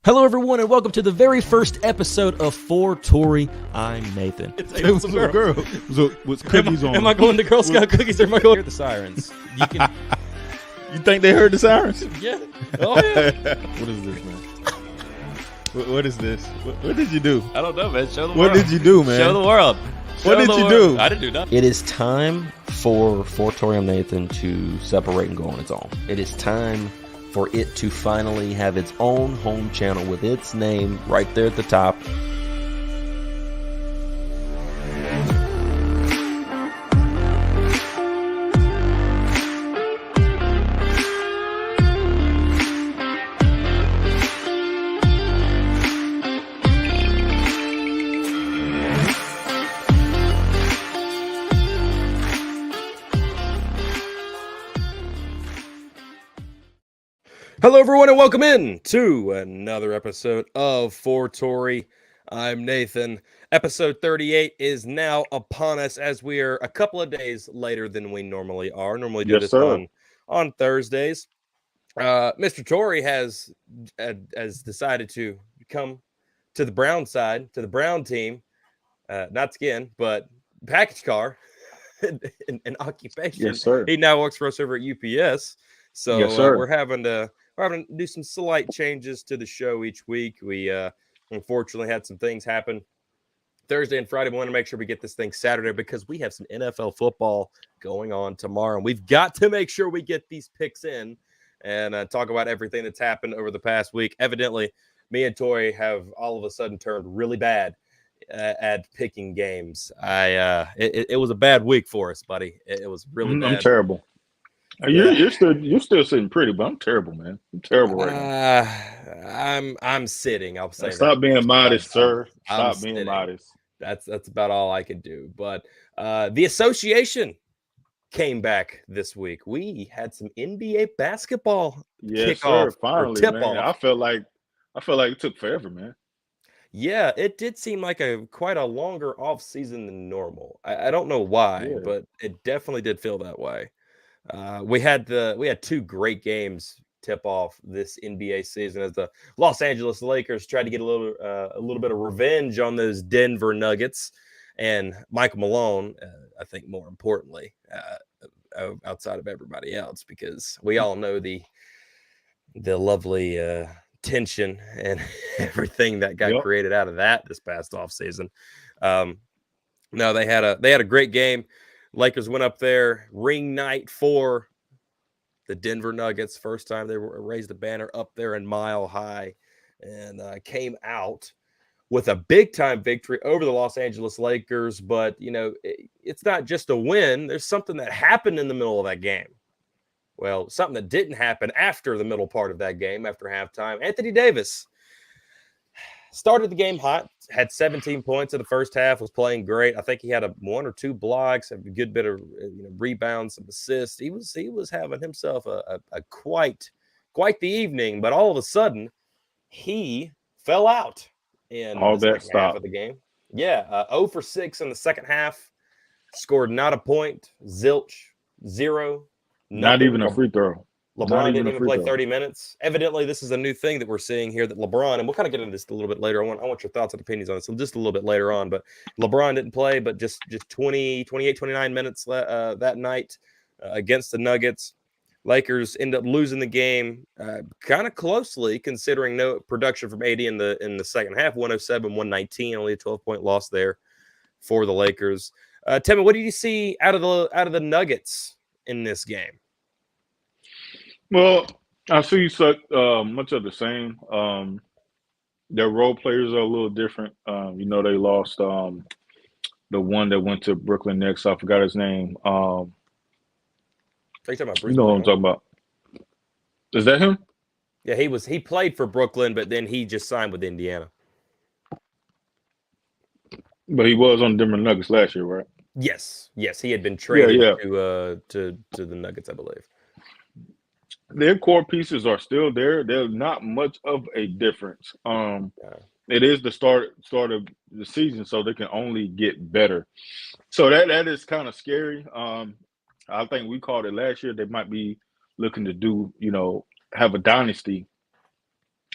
Hello, everyone, and welcome to the very first episode of For Torrey. I'm Nathan. It's a girl. With cookies on. Am I going to Girl Scout cookies or am I going to hear the sirens? You can. You think they heard the sirens? Yeah. Oh, yeah. What is this, man? What is this? What did you do? I don't know, man. Show the world. What did you do, man? Show the world. What did you do? I didn't do nothing. It is time for Torrey and Nathan to separate and go on its own. It is time for it to finally have its own home channel with its name right there at the top. Hello, everyone, and welcome in to another episode of For Torrey. I'm Nathan. Episode 38 is now upon us as we are a couple of days later than we normally are. Normally do this on Thursdays. Mr. Torrey has decided to come to the Brown side, to the Brown team, not skin, but package car and occupation. Yes, sir. He now works for us over at UPS. So yes, sir. we're having to do some slight changes to the show each week. We unfortunately had some things happen Thursday and Friday. We want to make sure we get this thing Saturday because we have some NFL football going on tomorrow. And we've got to make sure we get these picks in and talk about everything that's happened over the past week. Evidently, me and Torrey have all of a sudden turned really bad at picking games. It was a bad week for us, buddy. It was really bad. I'm terrible. You're still sitting pretty, but I'm terrible, man. I'm terrible right now. I'm sitting. I'll say. Stop being modest, sir. Stop being modest. That's about all I could do. But the association came back this week. We had some NBA basketball. Yes, kickoff, sir. Finally, man. I felt like it took forever, man. Yeah, it did seem like quite a longer off season than normal. I don't know why, but it definitely did feel that way. We had two great games tip off this NBA season as the Los Angeles Lakers tried to get a little bit of revenge on those Denver Nuggets, and Michael Malone, I think more importantly, outside of everybody else, because we all know the lovely tension and everything that got created out of that this past off season. No, they had a great game. Lakers went up there, ring night for the Denver Nuggets. First time they raised the banner up there in Mile High, and came out with a big-time victory over the Los Angeles Lakers. But, it's not just a win. There's something that happened in the middle of that game. Well, something that didn't happen after the middle part of that game, after halftime. Anthony Davis started the game hot, had 17 points in the first half, was playing great. I think he had one or two blocks, a good bit of rebounds, some assists. He was having himself a quite the evening, but all of a sudden he fell out in the second half of the game. Yeah, 0 for 6 in the second half, scored not a point, zilch, zero, not even a free throw. LeBron didn't even play 30 minutes. Evidently, this is a new thing that we're seeing here that LeBron, and we'll kind of get into this a little bit later. I want your thoughts and opinions on this just a little bit later on. But LeBron didn't play, but just 28, 29 minutes that night against the Nuggets. Lakers end up losing the game kind of closely, considering no production from AD in the second half. 107-119, only a 12-point loss there for the Lakers. Tell me, what did you see out of the Nuggets in this game? Well, I see much of the same. Their role players are a little different. They lost the one that went to Brooklyn next. I forgot his name. Are you talking about Bruce? You know what I'm talking about. Is that him? Yeah, he played for Brooklyn, but then he just signed with Indiana. But he was on the Denver Nuggets last year, right? Yes, he had been traded to the Nuggets, I believe. Their core pieces are still there. There's not much of a difference. It is the start of the season, so they can only get better. So that is kind of scary. I think we called it last year. They might be looking to do, have a dynasty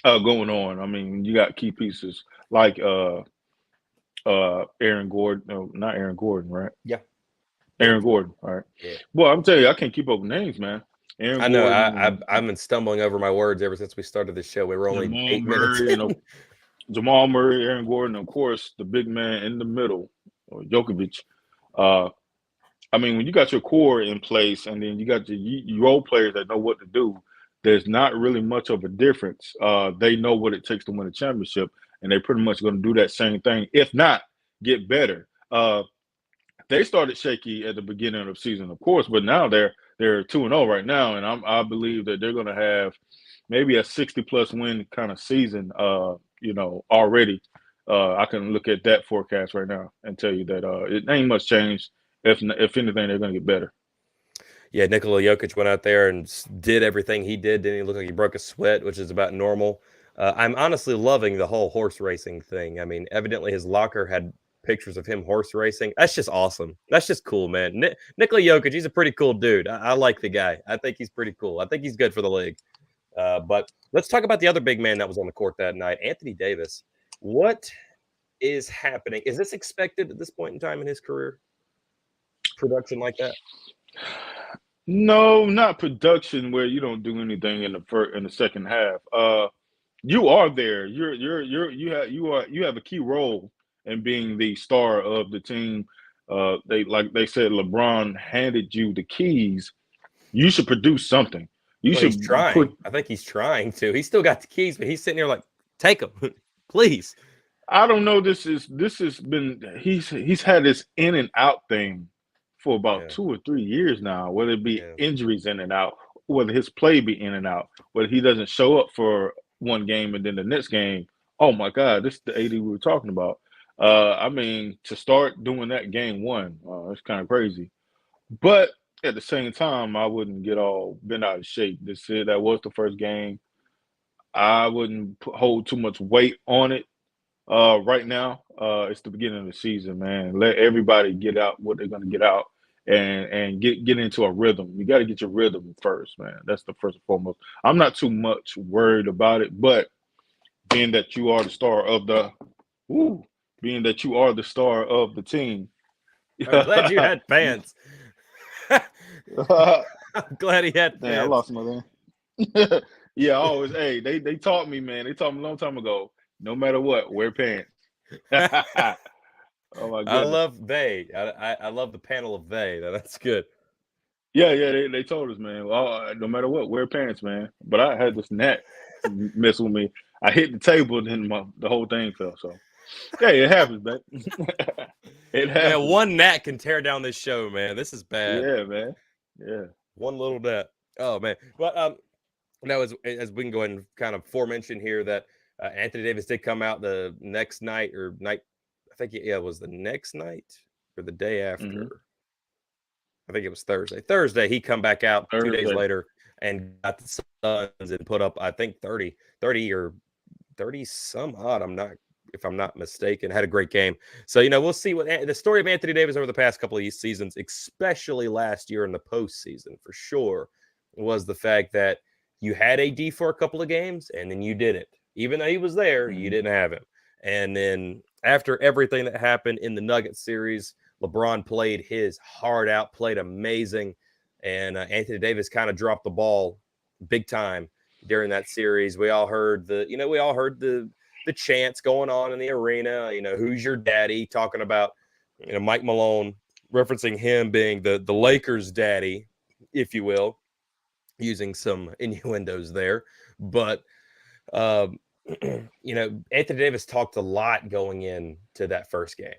going on. I mean, you got key pieces like Aaron Gordon. No, not Aaron Gordon, right? Yeah. Aaron Gordon. All right. Yeah. Well, I'm telling you, I can't keep up with names, man. Aaron I know. Gordon I've been stumbling over my words ever since we started the show. We were and only Jamal 8 minutes Murray in. and Jamal Murray, Aaron Gordon, of course, the big man in the middle, or Djokovic. Uh, I mean, when you got your core in place and then you got your role players that know what to do, there's not really much of a difference. They know what it takes to win a championship, and they're pretty much going to do that same thing, if not get better. They started shaky at the beginning of the season, of course, but now they're 2-0 right now, and I believe that they're going to have maybe a 60-plus win kind of season. Already. I can look at that forecast right now and tell you that it ain't much change. If anything, they're going to get better. Yeah, Nikola Jokic went out there and did everything he did. Didn't he look like he broke a sweat, which is about normal? I'm honestly loving the whole horse racing thing. I mean, evidently his locker had pictures of him horse racing. That's just awesome. That's just cool, man. Nikola Jokic, he's a pretty cool dude. I like the guy. I think he's pretty cool. I think he's good for the league. But let's talk about the other big man that was on the court that night, Anthony Davis. What is happening? Is this expected at this point in time in his career? Production like that? No, not production where you don't do anything in the second half. You are there. You have a key role in being the star of the team. They said LeBron handed you the keys. You should produce something. You Well, should he's trying. I think he's trying to. He's still got the keys, but he's sitting here like, take them, please. I don't know. This has been he's had this in and out thing for about 2 or 3 years now. Whether it be injuries in and out, whether his play be in and out, whether he doesn't show up for one game and then the next game. Oh my God, this is the AD we were talking about. I mean, to start doing that game one, it's kind of crazy. But at the same time, I wouldn't get all bent out of shape. That was the first game. I wouldn't hold too much weight on it. Right now, it's the beginning of the season, man. Let everybody get out what they're going to get out and get into a rhythm. You got to get your rhythm first, man. That's the first and foremost. I'm not too much worried about it, but being that you are the star of the team. I'm glad you had pants. I'm glad he had pants. Man, I lost my name. Yeah, always. Hey, they taught me, man. They taught me a long time ago. No matter what, wear pants. Oh my goodness. I love they. I love the panel of they. That's good. Yeah. They told us, man. Well, no matter what, wear pants, man. But I had this gnat mess with me. I hit the table, and then the whole thing fell. So, yeah, it happens, man. It happens. Man, one gnat can tear down this show, man. This is bad. Yeah, man. Yeah. One little gnat. Oh man. But now as we can go ahead and kind of foremention here that Anthony Davis did come out the next night. I think it was the next night or the day after. Mm-hmm. I think it was Thursday. Thursday, he come back out 2 days later and got the Suns and put up, I think, 30 or 30 some odd. If I'm not mistaken, had a great game. So, we'll see what the story of Anthony Davis over the past couple of seasons, especially last year in the postseason for sure, was the fact that you had AD for a couple of games and then you didn't. Even though he was there, you didn't have him. And then after everything that happened in the Nuggets series, LeBron played his heart out, played amazing. And Anthony Davis kind of dropped the ball big time during that series. We all heard the chants going on in the arena, who's your daddy, talking about, Mike Malone, referencing him being the Lakers daddy, if you will, using some innuendos there. But, Anthony Davis talked a lot going into that first game,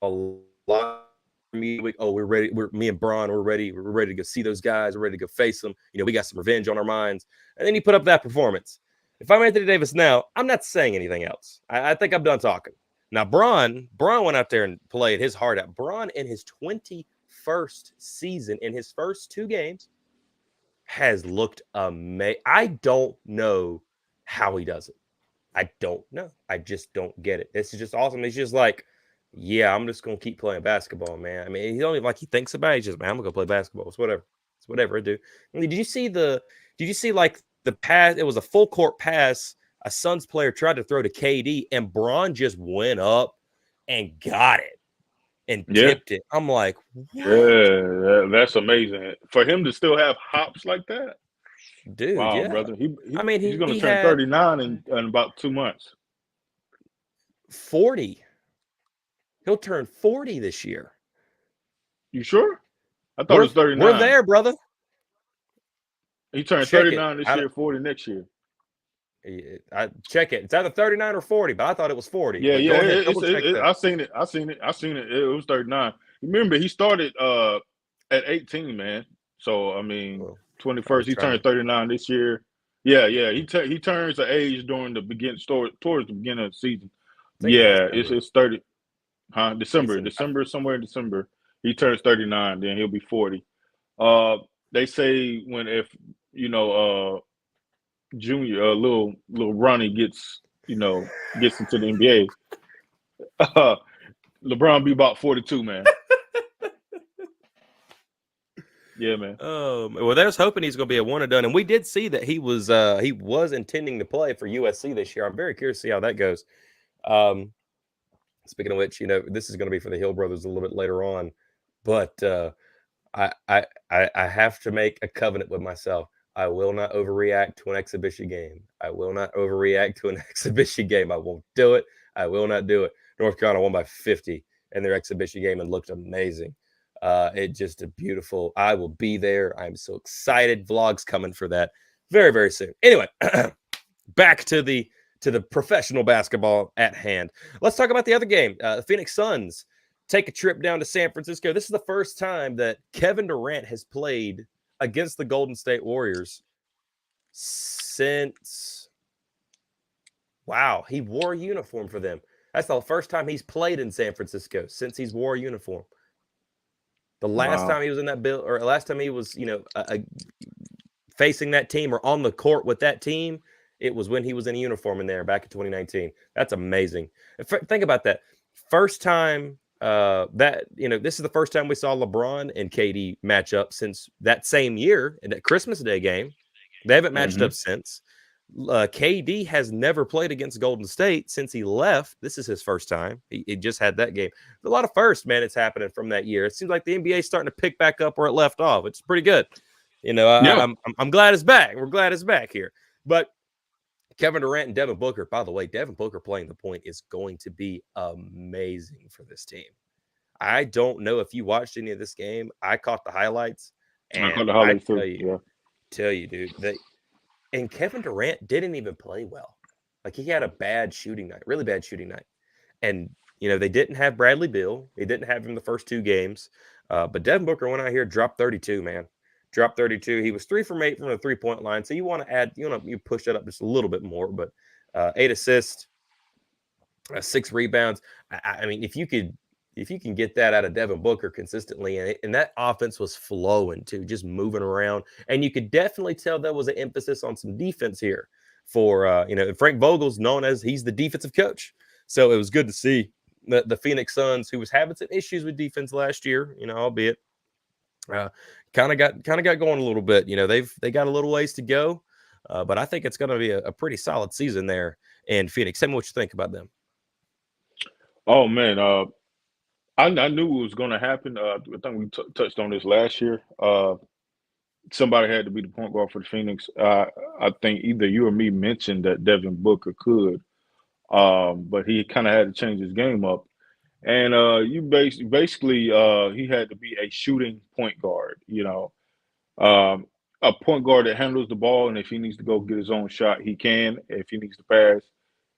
a lot. We're ready. Me and Bron, we're ready. We're ready to go see those guys. We're ready to go face them. We got some revenge on our minds. And then he put up that performance. If I'm Anthony Davis now, I'm not saying anything else. I think I'm done talking. Now, Bron went out there and played his heart out. Bron in his 21st season, in his first 2 games, has looked amazing. I don't know how he does it. I don't know. I just don't get it. This is just awesome. He's just like, yeah, I'm just going to keep playing basketball, man. I mean, he don't even he thinks about it. He's just, man, I'm going to go play basketball. It's whatever. It's whatever I do. I mean, did you see the pass. It was a full court pass. A Suns player tried to throw to KD, and Bron just went up and got it and tipped it. I'm like, what? Yeah, that's amazing. For him to still have hops like that, dude. wow, Yeah, brother. I mean, He's going to he turn had 39 in about 2 months. 40. He'll turn 40 this year. You sure? I thought it was 39. We're there, brother. He turned Check 39 this year, 40 next year. I check it. It's either 39 or 40, but I thought it was 40. Yeah, but yeah. Go ahead, double check that. I seen it. It was 39. Remember, he started at 18, man. So I mean, 21st. He turned 39 this year. Yeah. He turns the age during the towards the beginning of the season. Yeah, it's 30. December, somewhere in December. He turns 39, then he'll be 40. They say Junior, little Ronnie gets into the NBA, LeBron be about 42, man. Yeah, man. Well, there's hoping he's going to be a one and done, and we did see that he was intending to play for USC this year. I'm very curious to see how that goes. Speaking of which, this is going to be for the Hill brothers a little bit later on, but I have to make a covenant with myself. I will not overreact to an exhibition game. I will not overreact to an exhibition game. I won't do it. I will not do it. North Carolina won by 50 in their exhibition game and looked amazing. It just a beautiful. I will be there. I'm so excited. Vlogs coming for that very, very soon. Anyway, back to the professional basketball at hand. Let's talk about the other game. The Phoenix Suns take a trip down to San Francisco. This is the first time that Kevin Durant has played against the Golden State Warriors since, he wore a uniform for them. That's the first time he's played in San Francisco since he's wore a uniform. The last time he was in that bill, or last time he was, facing that team or on the court with that team, it was when he was in a uniform in there back in 2019. That's amazing. Think about that. First time this is the first time we saw LeBron and KD match up since that same year in that Christmas Day game. They haven't matched up since. KD has never played against Golden State since he left. This is his first time. He just had that game. A lot of firsts, man, it's happening from that year. It seems like the NBA is starting to pick back up where it left off. It's pretty good. I'm glad it's back. We're glad it's back here. But Kevin Durant and Devin Booker, by the way, Devin Booker playing the point is going to be amazing for this team. I don't know if you watched any of this game. I caught the highlights. And I caught the highlights tell you, dude, and Kevin Durant didn't even play well. Like, he had a bad shooting night, really bad shooting night. And, they didn't have Bradley Beal. They didn't have him the first two games. But Devin Booker went out here, dropped 32, man. Dropped 32. He was 3 from 8 from the three-point line. So you want to add, you push that up just a little bit more. But 8 assists, 6 rebounds. I mean, if you can get that out of Devin Booker consistently, and that offense was flowing too, just moving around, and you could definitely tell there was an emphasis on some defense here for Frank Vogel's known as he's the defensive coach, so it was good to see the Phoenix Suns, who was having some issues with defense last year, albeit kind of got going a little bit. They got a little ways to go, but I think it's going to be a pretty solid season there in Phoenix. Tell me what you think about them. Oh man, I knew it was going to happen. I think we touched on this last year. Somebody had to be the point guard for the Phoenix. I think either you or me mentioned that Devin Booker could, but he kind of had to change his game up. And basically he had to be a shooting point guard. A point guard that handles the ball, and if he needs to go get his own shot, he can. If he needs to pass,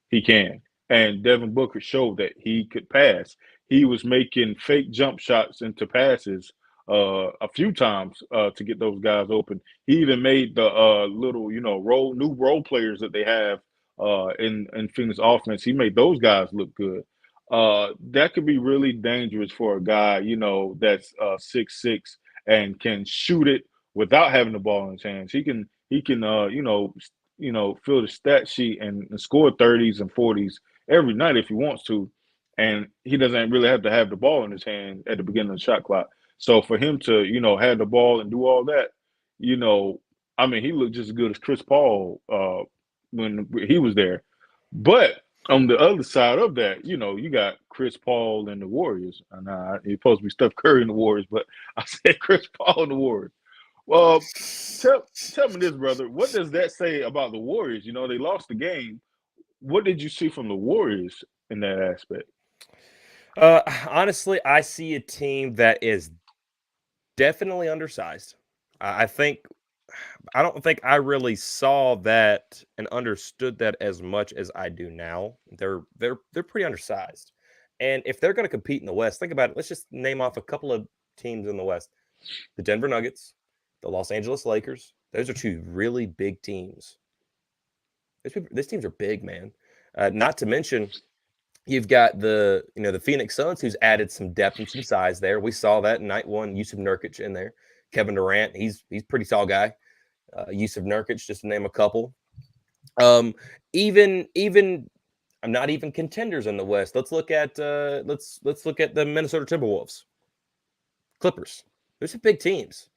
he can. And Devin Booker showed that he could pass. He was making fake jump shots into passes a few times to get those guys open. He even made the little, new role players that they have in Phoenix offense. He made those guys look good. That could be really dangerous for a guy, that's 6'6" and can shoot it without having the ball in his hands. He can fill the stat sheet and score 30s and 40s every night if he wants to, and he doesn't really have to have the ball in his hand at the beginning of the shot clock. So for him to, have the ball and do all that, I mean, he looked just as good as Chris Paul when he was there. But on the other side of that, you got Chris Paul and the Warriors. And he's supposed to be Steph Curry and the Warriors, but I said Chris Paul and the Warriors. Well, tell me this, brother. What does that say about the Warriors? They lost the game. What did you see from the Warriors in that aspect? Honestly, I see a team that is definitely undersized. I think I don't think I really saw that and understood that as much as I do now. They're pretty undersized. And if they're going to compete in the West, think about it. Let's just name off a couple of teams in the West. The Denver Nuggets, the Los Angeles Lakers. Those are two really big teams. These teams are big, man. Not to mention you've got the Phoenix Suns, who's added some depth and some size there. We saw that in night one. Yusuf Nurkic in there, Kevin Durant. He's pretty tall guy. Yusuf Nurkic, just to name a couple. Even I'm not even contenders in the West. Let's look at let's look at the Minnesota Timberwolves, Clippers. Those are big teams,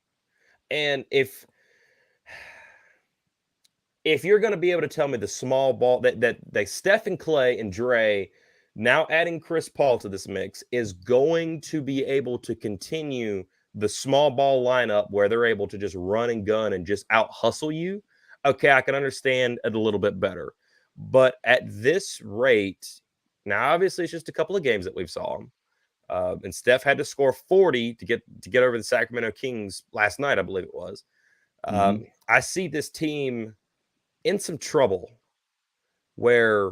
and if you're going to be able to tell me the small ball that Steph and Clay and Dre, now adding Chris Paul to this mix, is going to be able to continue the small ball lineup where they're able to just run and gun and just out hustle you, okay, I can understand it a little bit better. But at this rate, now obviously it's just a couple of games that we've saw them. And Steph had to score 40 to get over the Sacramento Kings last night, I believe it was. I see this team in some trouble where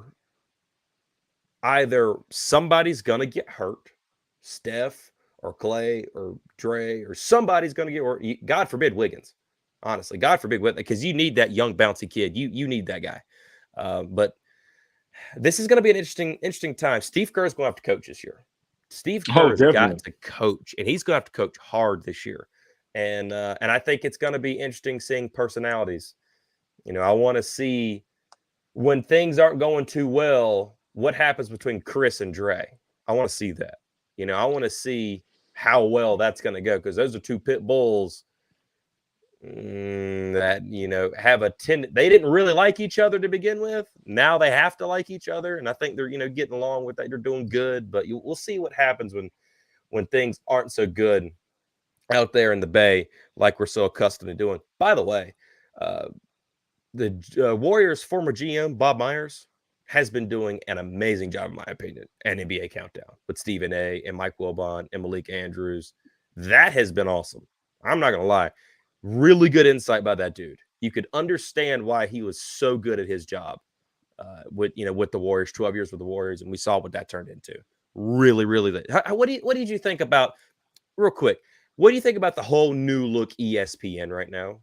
either somebody's going to get hurt, Steph or Clay or Dre, or somebody's going to get, or God forbid, Wiggins. Honestly, God forbid, because you need that young bouncy kid. You need that guy. But this is going to be an interesting time. Steve Kerr's going to have to coach this year. Steve Kerr has got to coach, and he's going to have to coach hard this year. And I think it's going to be interesting seeing personalities. I want to see when things aren't going too well, what happens between Chris and Dre. I want to see that. I want to see how well that's going to go, because those are two pit bulls that have a they didn't really like each other to begin with. Now they have to like each other, and I think they're getting along with that. They're doing good, but we'll see what happens when things aren't so good out there in the Bay, like we're so accustomed to doing. By the way, the Warriors' former GM Bob Myers has been doing an amazing job, in my opinion, at NBA Countdown with Stephen A. and Mike Wilbon and Malik Andrews. That has been awesome. I'm not gonna lie. Really good insight by that dude. You could understand why he was so good at his job with the Warriors, 12 years with the Warriors, and we saw what that turned into. Really, really good. What did you think about, real quick, what do you think about the whole new look ESPN right now?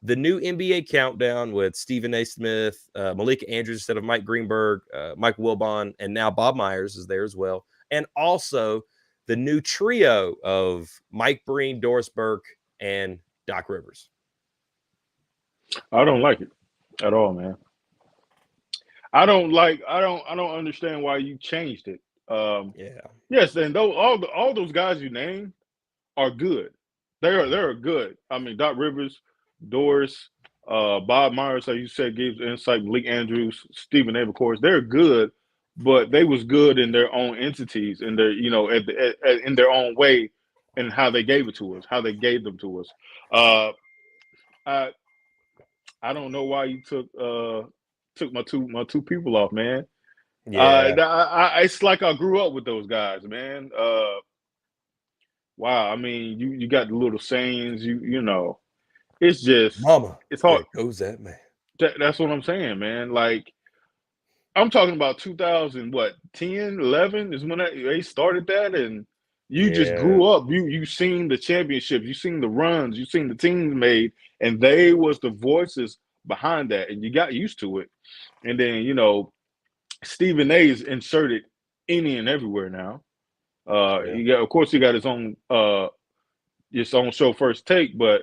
The new NBA Countdown with Stephen A. Smith, Malik Andrews instead of Mike Greenberg, Mike Wilbon, and now Bob Myers is there as well. And also the new trio of Mike Breen, Doris Burke, and Doc Rivers. I don't like it at all, man. I don't understand why you changed it. Yeah. Yes, and all those guys you named are good. They're good. I mean, Doc Rivers, Doris, Bob Myers, like you said, gives insight. Malik Andrews, Stephen A. Of course, they're good, but they was good in their own entities, and their in their own way, and how they gave it to us, how they gave them to us. I don't know why you took my two people off, man. Yeah. It's like I grew up with those guys, man. Wow, I mean, you got the little sayings, it's just Mama, it's hard. there goes that man. That's what I'm saying, man. Like, I'm talking about 2000, 10, 11 is when they started that, and you just grew up. You seen the championships, you seen the runs, you seen the teams made, and they was the voices behind that, and you got used to it. And then Stephen A. is inserted any and everywhere now. Of course, he got his own show, First Take, but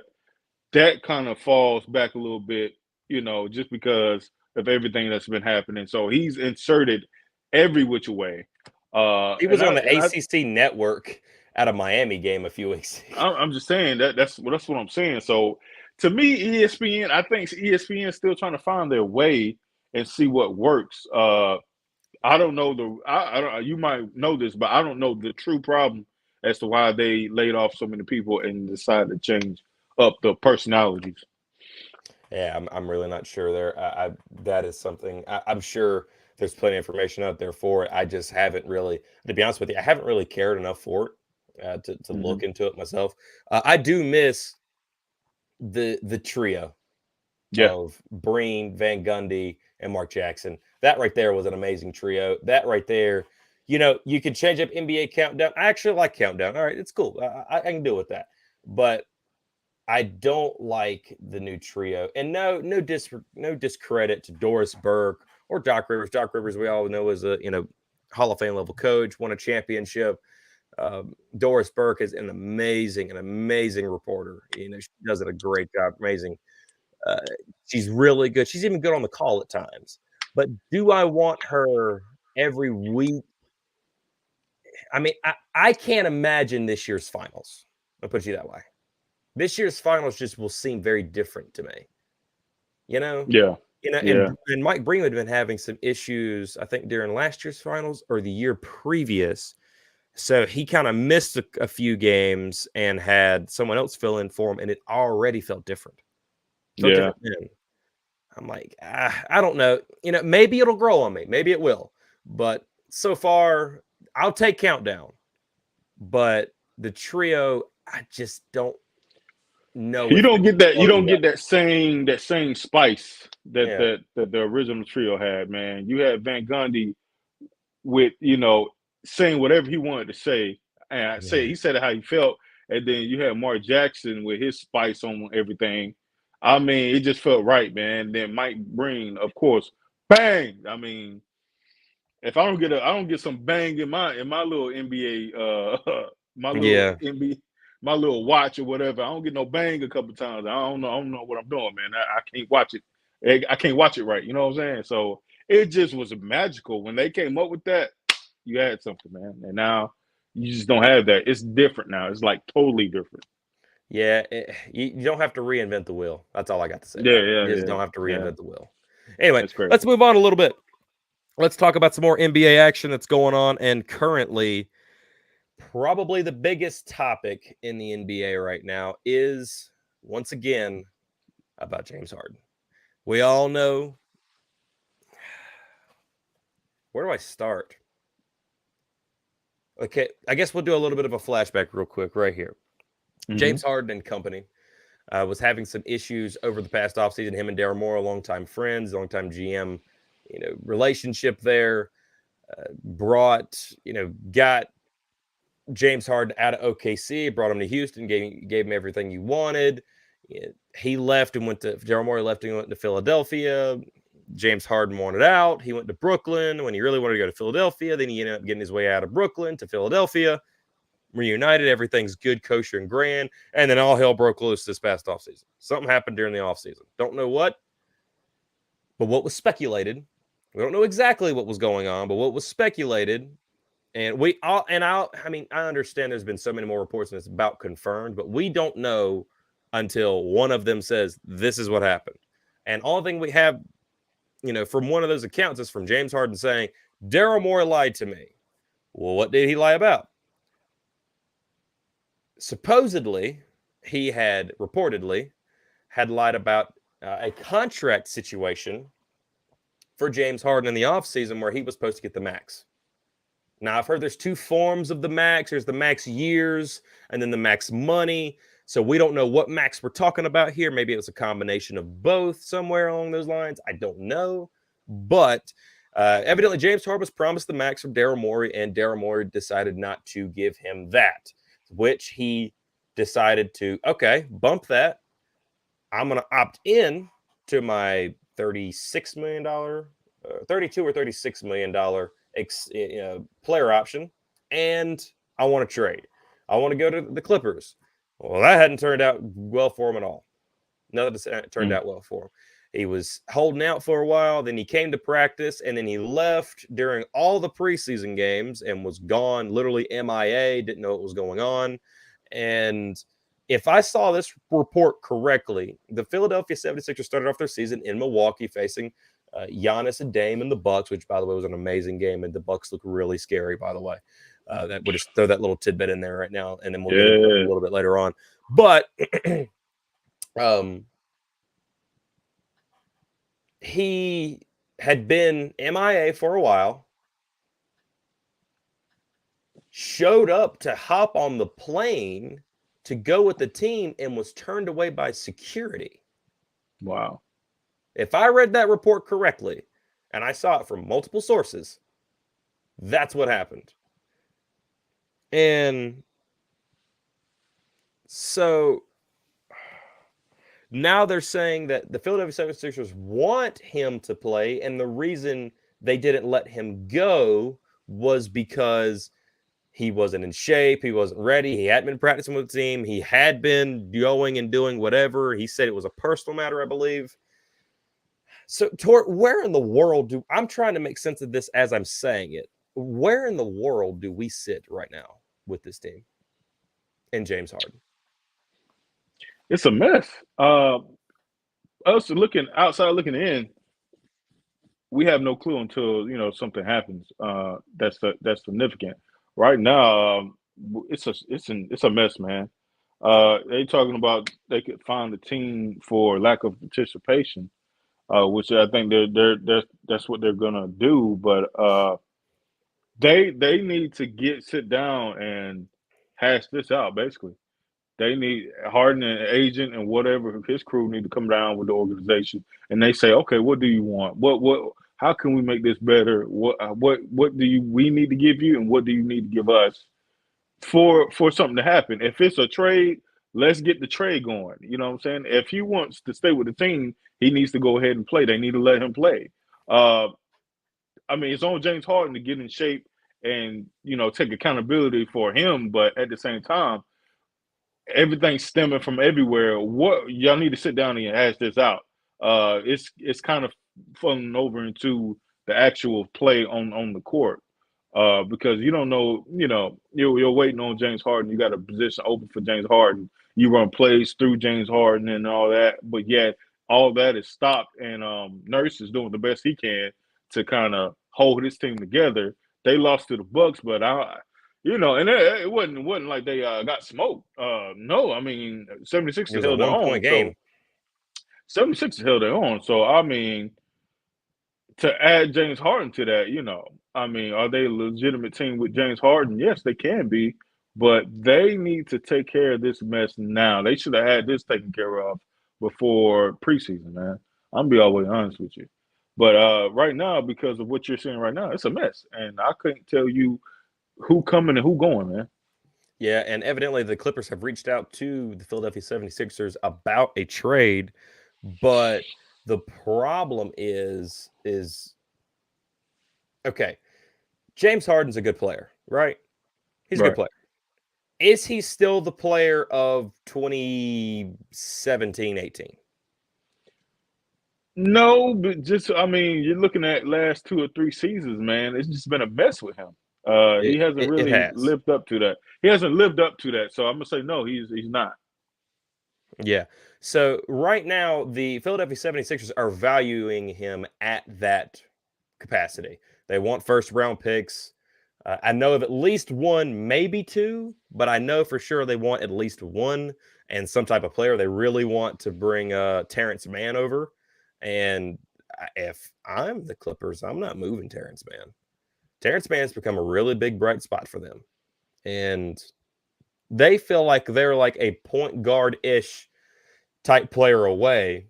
that kind of falls back a little bit, just because of everything that's been happening. So he's inserted every which way. He was on the ACC network at a Miami game a few weeks ago. I'm just saying that's what I'm saying. So to me, ESPN, I think ESPN is still trying to find their way and see what works. I don't know I don't, you might know this, but I don't know the true problem as to why they laid off so many people and decided to change up the personalities. Yeah, I'm really not sure there. That is something I'm sure there's plenty of information out there for it. I just haven't really, to be honest with you, I haven't really cared enough for it to Hmm. look into it myself. I do miss the trio Yeah, of Breen, Van Gundy, and Mark Jackson. That right there was an amazing trio. That right there, you could change up NBA countdown. I actually like countdown. All right, it's cool. I can deal with that. But I don't like the new trio. And no discredit to Doris Burke or Doc Rivers. Doc Rivers, we all know, is a Hall of Fame level coach, won a championship. Doris Burke is an amazing reporter. She does it a great job. Amazing. Uh, she's really good. She's even good on the call at times. But do I want her every week? I mean, I can't imagine this year's finals. I'll put it that way. This year's finals just will seem very different to me. You know, yeah, and yeah, Mike Breen had been having some issues, I think, during last year's finals or the year previous. So he kind of missed a few games and had someone else fill in for him, and it already felt different. Felt yeah. different then. I'm like, I don't know. Maybe it'll grow on me. Maybe it will. But so far, I'll take countdown. But the trio, I just don't know You if don't they get that. You flow don't together. get that same spice that Yeah. that the original trio had. Man, you had Van Gundy with saying whatever he wanted to say, and Yeah. he said it how he felt, and then you had Mark Jackson with his spice on everything. I mean, it just felt right, man. Then Mike Breen, of course, bang. I mean, if I don't get some bang in my little NBA my little Yeah. NBA my little watch or whatever. I don't get no bang a couple times. I don't know what I'm doing, man. I can't watch it. I can't watch it right. You know what I'm saying? So it just was magical when they came up with that. You had something, man. And now you just don't have that. It's different now. It's like totally different. Yeah. You don't have to reinvent the wheel. That's all I got to say Yeah, about it. yeah, You just yeah, don't have to yeah. reinvent the wheel. Anyway, That's crazy. let's move on a little bit. Let's talk about some more NBA action that's going on. And currently, probably the biggest topic in the NBA right now is once again about James Harden. We all know. Where do I start? Okay, I guess we'll do a little bit of a flashback real quick right here. Hmm. James Harden and company was having some issues over the past offseason. Him and Daryl Morey, longtime friends, longtime GM, relationship there. Got James Harden out of OKC, brought him to Houston, gave him everything he wanted. He left and went to Daryl Morey left and went to Philadelphia. James Harden wanted out. He went to Brooklyn when he really wanted to go to Philadelphia. Then he ended up getting his way out of Brooklyn to Philadelphia. Reunited, everything's good, kosher, and grand. And then all hell broke loose this past offseason. Something happened during the offseason. Don't know what, but what was speculated. We don't know exactly what was going on, but what was speculated. And I understand there's been so many more reports and it's about confirmed, but we don't know until one of them says this is what happened. And all thing we have, from one of those accounts is from James Harden saying, Daryl Morey lied to me. Well, what did he lie about? Supposedly, he had reportedly had lied about a contract situation for James Harden in the offseason where he was supposed to get the max. Now, I've heard there's two forms of the max. There's the max years and then the max money. So we don't know what max we're talking about here. Maybe it was a combination of both somewhere along those lines. I don't know. But evidently, James Harden was promised the max from Daryl Morey, and Daryl Morey decided not to give him that, which he decided to, okay, bump that. I'm going to opt in to my $36 million, 32 or $36 million player option, and I want to trade. I want to go to the Clippers. Well, that hadn't turned out well for him at all. Nothing turned out well for him. He was holding out for a while, then he came to practice, and then he left during all the preseason games and was gone, literally MIA, didn't know what was going on. And if I saw this report correctly, the Philadelphia 76ers started off their season in Milwaukee facing Giannis and Dame and the Bucks, which, by the way, was an amazing game, and the Bucks look really scary, by the way. That would just throw that little tidbit in there right now, and then we'll get into it a little bit later on. But he had been MIA for a while, showed up to hop on the plane to go with the team, and was turned away by security. Wow. If I read that report correctly, and I saw it from multiple sources, that's what happened. And so now they're saying that the Philadelphia 76ers want him to play, and the reason they didn't let him go was because he wasn't in shape, he wasn't ready, he hadn't been practicing with the team, he had been going and doing whatever. He said it was a personal matter, I believe. So, where in the world I'm trying to make sense of this as I'm saying it. Where in the world do we sit right now with this team and James Harden? It's a mess. Us looking outside, looking in, we have no clue until something happens. That's significant. Right now, it's a mess, man. They talking about they could find a team for lack of participation, which I think that's what they're gonna do. But they need to sit down and hash this out. Basically, they need Harden and agent and whatever his crew need to come down with the organization, and they say, okay, what do you want? What? How can we make this better? What do we need to give you, and what do you need to give us for something to happen? If it's a trade, let's get the trade going. You know what I'm saying? If he wants to stay with the team, he needs to go ahead and play. They need to let him play. I mean, it's on James Harden to get in shape and take accountability for him, but at the same time, everything's stemming from everywhere. What y'all need to sit down and hash this out. It's kind of falling over into the actual play on the court. Because you don't know, you're waiting on James Harden. You got a position open for James Harden. You run plays through James Harden and all that, but yet all that is stopped. And Nurse is doing the best he can to kind of hold his team together. They lost to the Bucks, but and it wasn't like they got smoked. No, I mean 76ers held their own. Game. So 76ers held their own. So I mean, to add James Harden to that, I mean, are they a legitimate team with James Harden? Yes, they can be, but they need to take care of this mess now. They should have had this taken care of before preseason, man. I'm gonna be all the way honest with you. But right now, because of what you're seeing right now, it's a mess, and I couldn't tell you who coming and who going, man. Yeah, and evidently the Clippers have reached out to the Philadelphia 76ers about a trade, but the problem is okay, James Harden's a good player, right? He's a good player. Is he still the player of 2017-18? No, but you're looking at last 2 or 3 seasons, man. It's just been a mess with him. He hasn't really lived up to that. He hasn't lived up to that. So I'm gonna say no, he's not. Yeah. So right now, the Philadelphia 76ers are valuing him at that capacity. They want first-round picks. I know of at least one, maybe two, but I know for sure they want at least one and some type of player. They really want to bring Terrence Mann over. And if I'm the Clippers, I'm not moving Terrence Mann. Terrence Mann has become a really big bright spot for them. And they feel like they're like a point guard-ish type player away.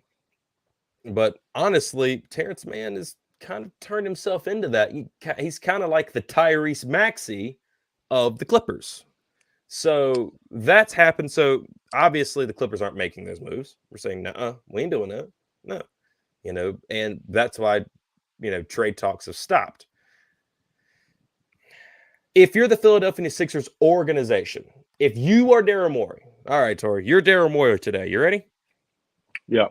But honestly, Terrence Mann has kind of turned himself into that. He's kind of like the Tyrese Maxey of the Clippers. So that's happened. So obviously the Clippers aren't making those moves. We're saying, no, we ain't doing that. No. And that's why, trade talks have stopped. If you're the Philadelphia Sixers organization, if you are Daryl Morey, all right, Torrey, you're Daryl Morey today. You ready? Yeah.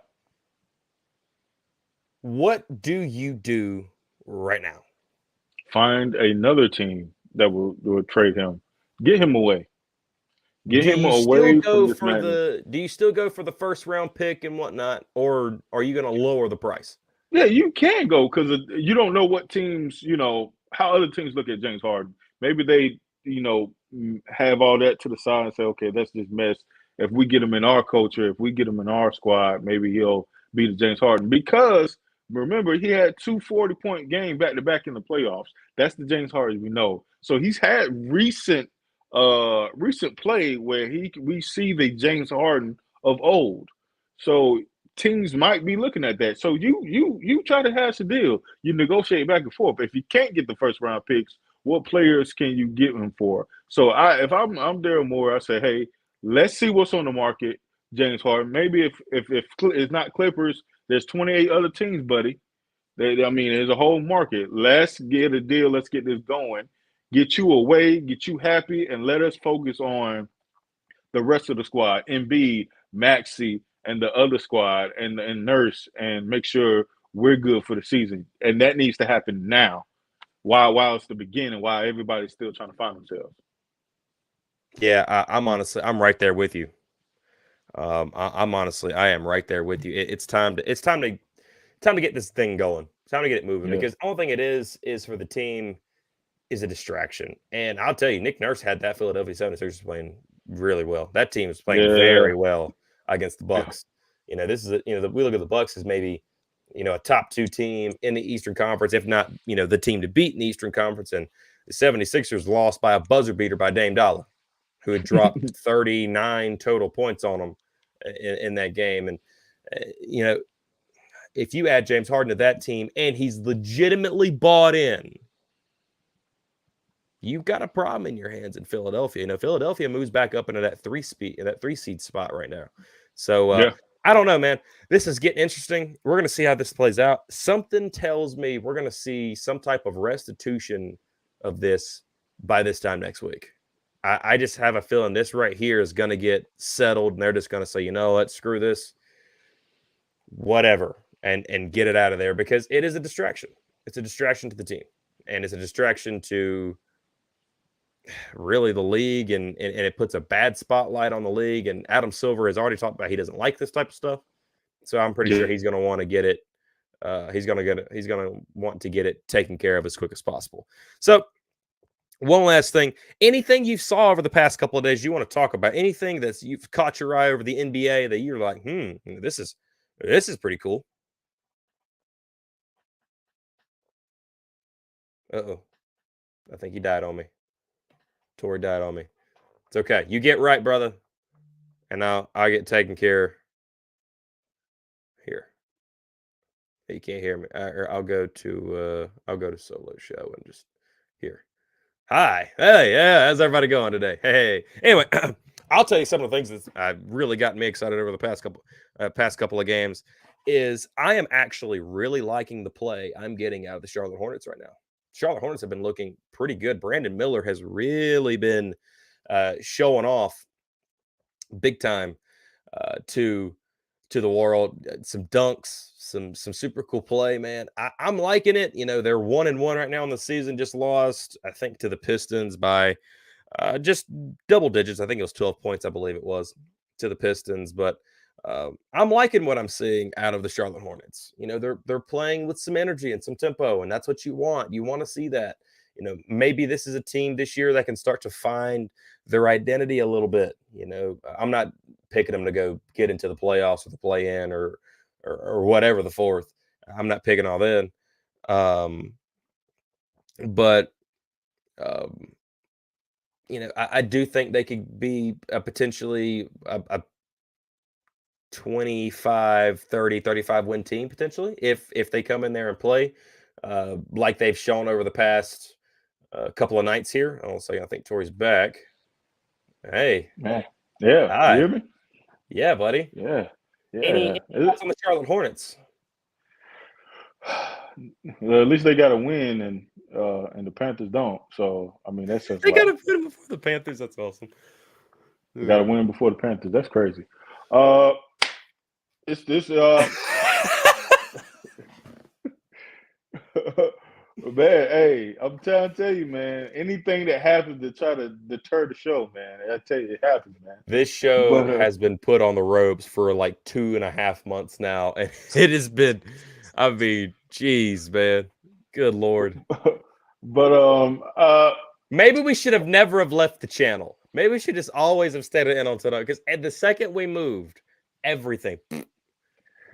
What do you do right now? Find another team that will trade him. Get him away. Get Do him you still away from go this for madness. the first round pick and whatnot, or are you going to lower the price? Yeah, you can go because you don't know what teams, how other teams look at James Harden. Maybe they, have all that to the side and say, okay, that's just mess. If we get him in our culture, if we get him in our squad, maybe he'll be the James Harden. Because remember, he had 2 40-point games back to back in the playoffs. That's the James Harden we know. So he's had recent play where we see the James Harden of old. So teams might be looking at that. So you try to hash a deal. You negotiate back and forth. If you can't get the first round picks, what players can you get him for? So if I'm Daryl Moore, I say, hey, let's see what's on the market, James Harden. Maybe if it's not Clippers, there's 28 other teams, buddy. There's a whole market. Let's get a deal. Let's get this going. Get you away, get you happy, and let us focus on the rest of the squad, Embiid, Maxey, and the other squad, and Nurse, and make sure we're good for the season. And that needs to happen now, while it's the beginning, while everybody's still trying to find themselves. Yeah, I'm right there with you. I am right there with you. It's time to get this thing going. It's time to get it moving because the only thing it is for the team is a distraction. And I'll tell you, Nick Nurse had that Philadelphia 76ers playing really well. That team is playing very well against the Bucks. This is we look at the Bucks as maybe a top 2 team in the Eastern Conference, if not the team to beat in the Eastern Conference. And the 76ers lost by a buzzer beater by Dame Dollar, who had dropped 39 total points on them in that game. And if you add James Harden to that team and he's legitimately bought in, you've got a problem in your hands in Philadelphia. Philadelphia moves back up into that 3 seed spot right now. So I don't know, man. This is getting interesting. We're going to see how this plays out. Something tells me we're going to see some type of restitution of this by this time next week. I just have a feeling this right here is going to get settled, and they're just going to say, what, screw this, whatever, and get it out of there because it is a distraction. It's a distraction to the team, and it's a distraction to really the league, and it puts a bad spotlight on the league. And Adam Silver has already talked about he doesn't like this type of stuff, so I'm pretty sure he's going to want to get it. He's going to want to get it taken care of as quick as possible. So, one last thing: anything you saw over the past couple of days you want to talk about? Anything that you've caught your eye over the NBA that you're like, this is pretty cool. Uh-oh, I think he died on me. Torrey died on me. It's okay. You get right, brother. And I'll get taken care here. You can't hear me. I'll go to solo show and just here. Hi. Hey, yeah, how's everybody going today? Hey. Anyway, I'll tell you some of the things that really gotten me excited over the past couple of games is I am actually really liking the play I'm getting out of the Charlotte Hornets right now. Charlotte Hornets have been looking pretty good. Brandon Miller has really been showing off big time to the world. Some dunks, some super cool play, man. I'm liking it. They're 1-1 right now in the season. Just lost, I think, to the Pistons by just double digits. I think it was 12 points, I believe it was, to the Pistons. But I'm liking what I'm seeing out of the Charlotte Hornets. They're playing with some energy and some tempo, and that's what you want. You want to see that. Maybe this is a team this year that can start to find their identity a little bit. I'm not picking them to go get into the playoffs or the play-in or whatever the fourth. I'm not picking all in. But I do think they could be potentially a 25, 30, 35 win team potentially if they come in there and play like they've shown over the past couple of nights here. I think Torrey's back. Hey. Yeah. Hi. You hear me? Yeah, buddy. Yeah. Any thoughts on the Charlotte Hornets? Well, at least they got a win, and the Panthers don't. So that says they got a win before the Panthers. That's awesome. They got a win before the Panthers. That's crazy. It's this. Man, hey, I'm trying to tell you, man. Anything that happens to try to deter the show, man, I tell you, it happens, man. This show But has been put on the ropes for like 2.5 months now, and it has been, I mean, geez, man, good Lord. but Maybe we should have never have left the channel. Maybe we should just always have stayed in on tonight, because at the second we moved, everything,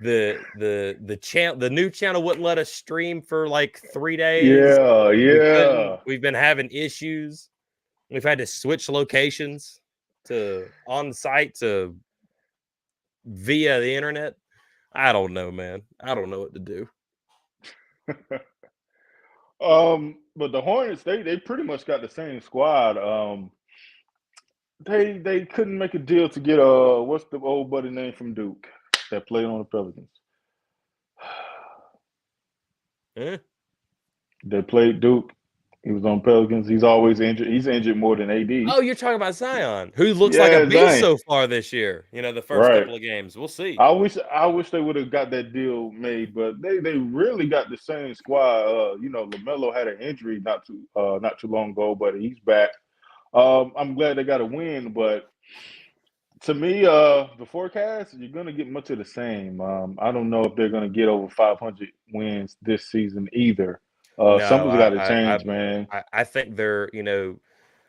the channel, the new channel wouldn't let us stream for like 3 days. yeah. We've been having issues. We've had to switch locations to on site to via the internet. I don't know, man. I don't know what to do. But the Hornets, they pretty much got the same squad. They couldn't make a deal to get what's the old buddy name from Duke that played on the Pelicans? Eh? They played Duke. He was on Pelicans. He's always injured. He's injured more than AD. Oh, you're talking about Zion, who looks like a Yeah, beast Zion. so far this year. You know, the first Right. couple of games. We'll see. I wish they would have got that deal made, but they really got the same squad. LaMelo had an injury not too long ago, but he's back. I'm glad they got a win, but to me, the forecast, you're gonna get much of the same. I don't know if they're gonna get over 500 wins this season either. No, Something's got to change, man. I think they're,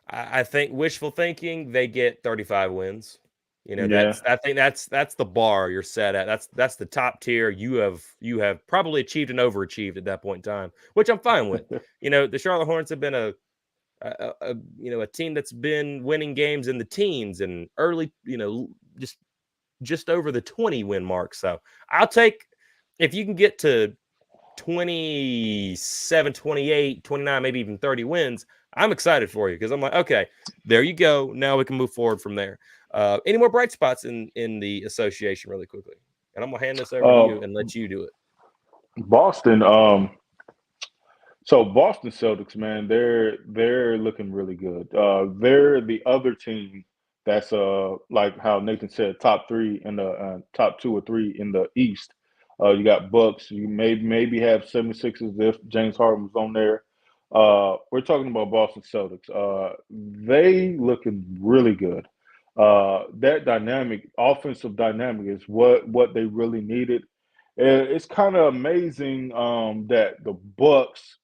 I think wishful thinking, they get 35 wins. Yeah. I think that's the bar you're set at. That's the top tier. You have probably achieved and overachieved at that point in time, which I'm fine with. The Charlotte Hornets have been a team that's been winning games in the teens and early, just over the 20 win mark. So I'll take, if you can get to 27, 28, 29, maybe even 30 wins, I'm excited for you, because I'm like, okay, there you go. Now we can move forward from there. Any more bright spots in the association really quickly? And I'm going to hand this over to you and let you do it. Boston, so Boston Celtics, man, they're looking really good. They're the other team that's like how Nathan said, top three in the top two or three in the East. You got Bucks. You maybe have 76ers if James Harden was on there. We're talking about Boston Celtics. They looking really good. That offensive dynamic is what they really needed. It's kind of amazing that the Bucks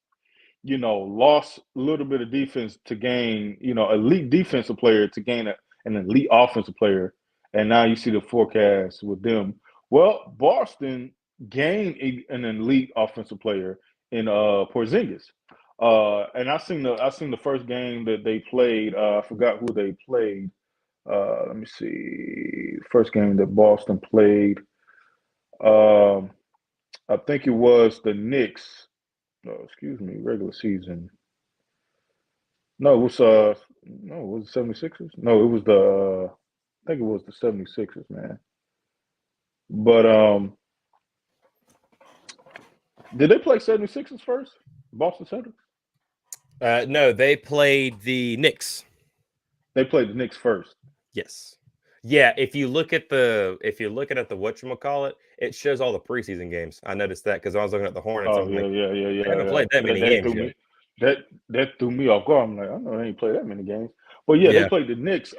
lost a little bit of defense to gain, elite defensive player to gain an elite offensive player. And now you see the forecast with them. Well, Boston gained an elite offensive player in Porzingis. And I seen the first game that they played. I forgot who they played. Let me see. First game that Boston played. I think it was the Knicks. No, excuse me, regular season. No, it was the 76ers? No, it was I think it was the 76ers, man. But did they play 76ers first? Boston Celtics? No, they played the Knicks. They played the Knicks first. Yes. Yeah, if you look at the whatchamacallit, it shows all the preseason games. I noticed that because I was looking at the Hornets. Oh, I'm yeah. they haven't played that many games yet. That threw me off guard. I'm like, I know they ain't played that many games. But yeah, they played the Knicks.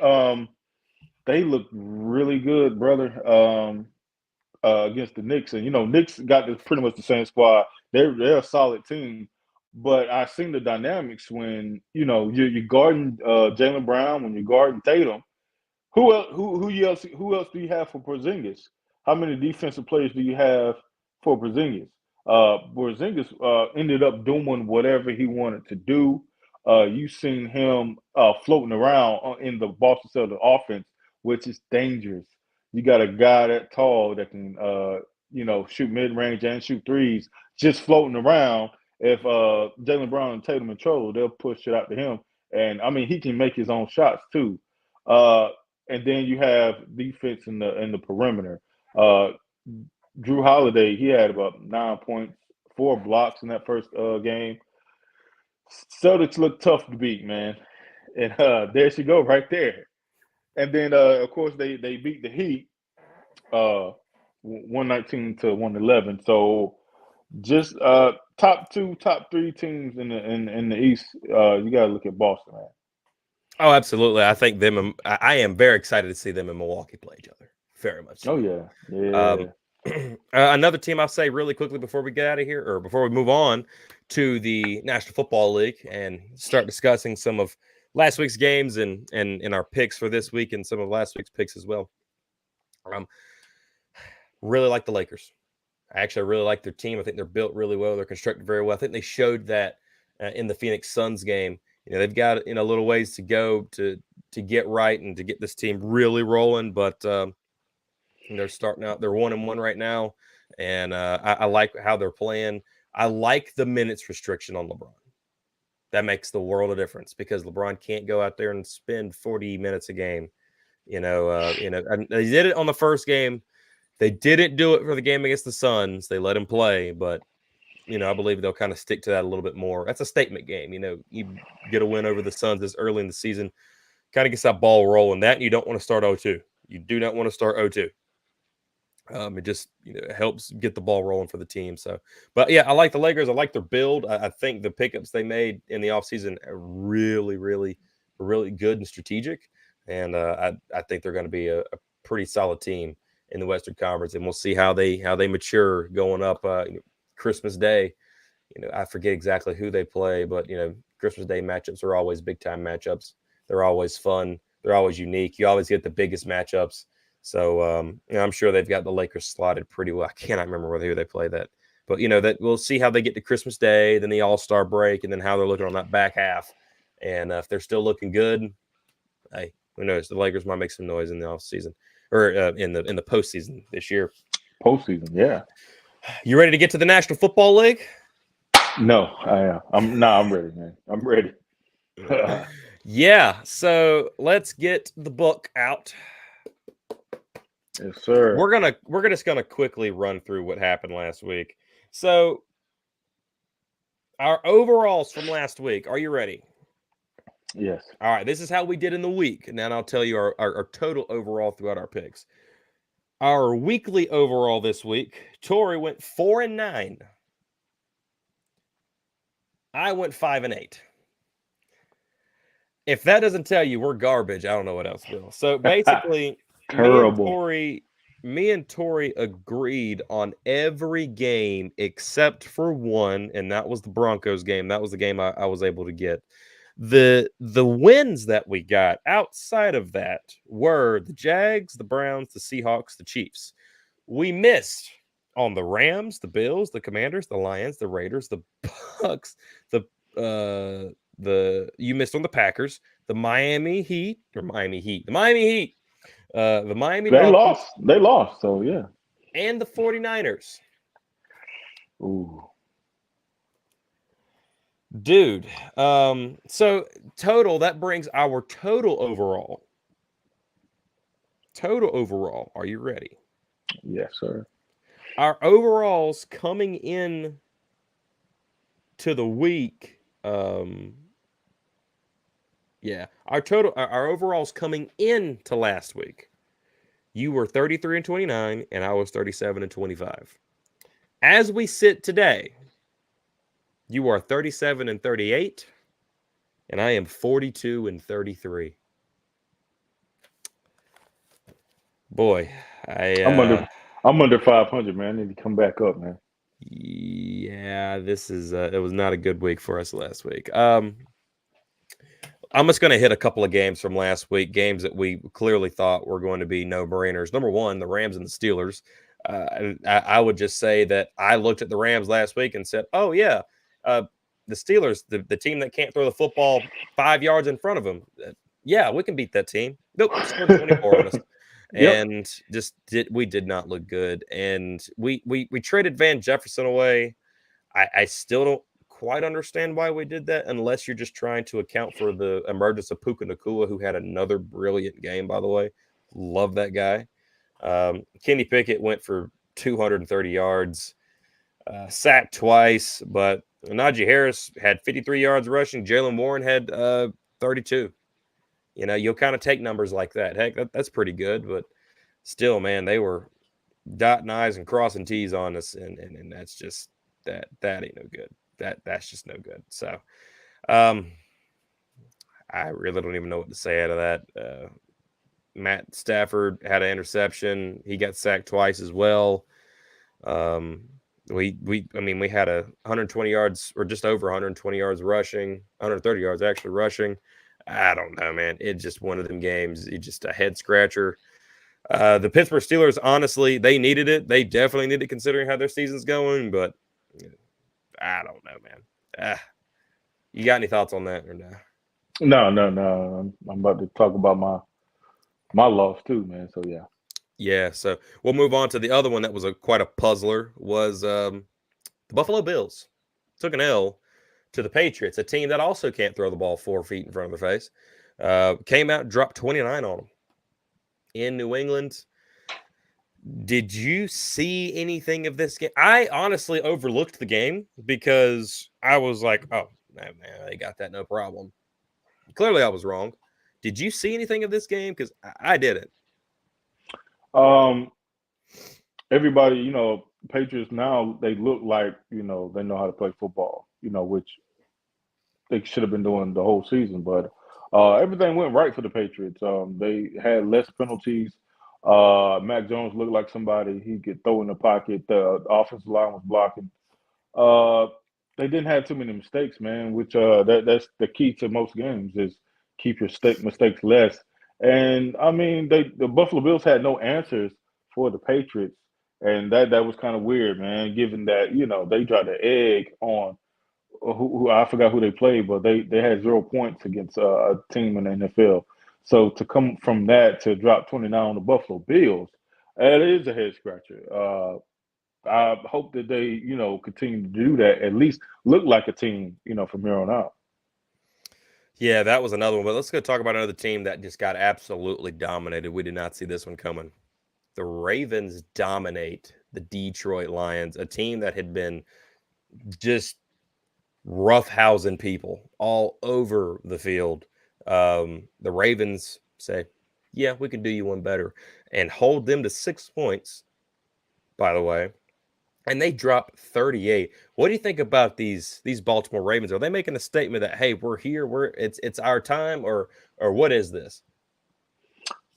They looked really good, brother. Against the Knicks, and Knicks got pretty much the same squad. They're a solid team, but I seen the dynamics when you're guarding Jaylen Brown, when you're guarding Tatum. Who else do you have for Porzingis? How many defensive players do you have for Porzingis? Porzingis ended up doing whatever he wanted to do. You seen him floating around in the Boston Celtics offense, which is dangerous. You got a guy that tall that can shoot mid range and shoot threes, just floating around. If Jaylen Brown and Tatum in trouble, they'll push it out to him, and I mean he can make his own shots too. And then you have defense in the perimeter. Drew Holiday, he had about 9 points, 4 blocks in that first game. Celtics look tough to beat, man. And there she go, right there. And then of course they beat the Heat, 119 to 111. So Just top two, top three teams in the East. You gotta look at Boston, man. Oh, absolutely. I think them. I am very excited to see them in Milwaukee play each other. Very much. So. Oh yeah, yeah. Another team I'll say really quickly before we get out of here, or before we move on to the National Football League and start discussing some of last week's games and our picks for this week and some of last week's picks as well. Really like the Lakers. I actually really like their team. I think they're built really well. They're constructed very well. I think they showed that in the Phoenix Suns game. They've got a little ways to go to get right and to get this team really rolling. But they're starting out. They're 1-1 right now, and I like how they're playing. I like the minutes restriction on LeBron. That makes the world of difference because LeBron can't go out there and spend 40 minutes a game. And they did it on the first game. They didn't do it for the game against the Suns. They let him play, but I believe they'll kind of stick to that a little bit more. That's a statement game. You get a win over the Suns this early in the season, kind of gets that ball rolling. That and you don't want to start 0-2. You do not want to start 0-2. It just helps get the ball rolling for the team. So, but yeah, I like the Lakers. I like their build. I think the pickups they made in the offseason are really, really, really good and strategic. And I think they're going to be a pretty solid team in the Western Conference, and we'll see how they mature going up Christmas Day. I forget exactly who they play, but Christmas Day matchups are always big time matchups. They're always fun. They're always unique. You always get the biggest matchups. So I'm sure they've got the Lakers slotted pretty well. I cannot remember who they play that, but that we'll see how they get to Christmas Day, then the All-Star break, and then how they're looking on that back half. And if they're still looking good, hey, who knows? The Lakers might make some noise in the offseason or in the postseason this year. Postseason, yeah. You ready to get to the National Football League? No, I am. I'm ready, man. I'm ready. Yeah. So let's get the book out. Yes, sir. We're just gonna quickly run through what happened last week. So our overalls from last week. Are you ready? Yes. All right. This is how we did in the week, and then I'll tell you our total overall throughout our picks. Our weekly overall this week, Torrey went 4-9. I went 5-8. If that doesn't tell you we're garbage, I don't know what else will. So basically, me and Torrey agreed on every game except for one, and that was the Broncos game. That was the game I was able to get. The wins that we got outside of that were the Jags, the Browns, the Seahawks, the Chiefs. We missed on the Rams, the Bills, the Commanders, the Lions, the Raiders, the Bucks, you missed on the Packers, the Miami Heat, the Miami Dolphins. They lost, so yeah. And the 49ers. Ooh. Dude, so total, that brings our total overall. Are you ready? Yes, sir. Our overalls coming in to the week, our overalls coming into last week. You were 33-29, and I was 37-25. As we sit today, you are 37-38, and I am 42-33. Boy, I'm under 500, man. I need to come back up, man. Yeah, this is it was not a good week for us last week. I'm just going to hit a couple of games from last week, games that we clearly thought were going to be no-brainers. Number one, the Rams and the Steelers. I would just say that I looked at the Rams last week and said, oh, yeah, the Steelers, the team that can't throw the football 5 yards in front of them, yeah, we can beat that team. Nope, scored 24 on us. And we did not look good. And we traded Van Jefferson away. I still don't quite understand why we did that, unless you're just trying to account for the emergence of Puka Nacua, who had another brilliant game, by the way. Love that guy. Kenny Pickett went for 230 yards, sacked twice, but Najee Harris had 53 yards rushing. Jaylen Warren had 32. You'll kind of take numbers like that. Heck, that's pretty good, but still, man, they were dotting I's and crossing T's on us, and that's just that ain't no good. That's just no good. So, I really don't even know what to say out of that. Matt Stafford had an interception. He got sacked twice as well. We had 120 yards or just over 120 yards rushing, 130 yards actually rushing. I don't know, man. It's just one of them games. It's just a head scratcher. The Pittsburgh Steelers, honestly, they needed it. They definitely need it considering how their season's going, but I don't know, man. You got any thoughts on that or no? No. I'm about to talk about my loss too, man. So yeah. Yeah, so we'll move on to the other one that was quite a puzzler was the Buffalo Bills took an L to the Patriots, a team that also can't throw the ball 4 feet in front of their face. Came out, dropped 29 on them in New England. Did you see anything of this game? I honestly overlooked the game because I was like, oh, man, they got that no problem. Clearly, I was wrong. Did you see anything of this game? Because I didn't. Everybody, Patriots now, they look like, they know how to play football, which they should have been doing the whole season. But everything went right for the Patriots. They had less penalties. Mac Jones looked like somebody he could throw in the pocket. The offensive line was blocking. Uh, they didn't have too many mistakes, man, which that's the key to most games is keep your mistakes less. And I mean, the Buffalo Bills had no answers for the Patriots, and that was kind of weird, man. Given that they dropped the egg on who I forgot who they played, but they had 0 points against a team in the NFL. So to come from that to drop 29 on the Buffalo Bills, that is a head scratcher. I hope that they, continue to do that. At least look like a team, from here on out. Yeah, that was another one. But let's go talk about another team that just got absolutely dominated. We did not see this one coming. The Ravens dominate the Detroit Lions, a team that had been just roughhousing people all over the field. The Ravens say, yeah, we can do you one better and hold them to 6 points, by the way. And they drop 38. What do you think about these Baltimore Ravens? Are they making a statement that, hey, we're here, it's our time, or what is this?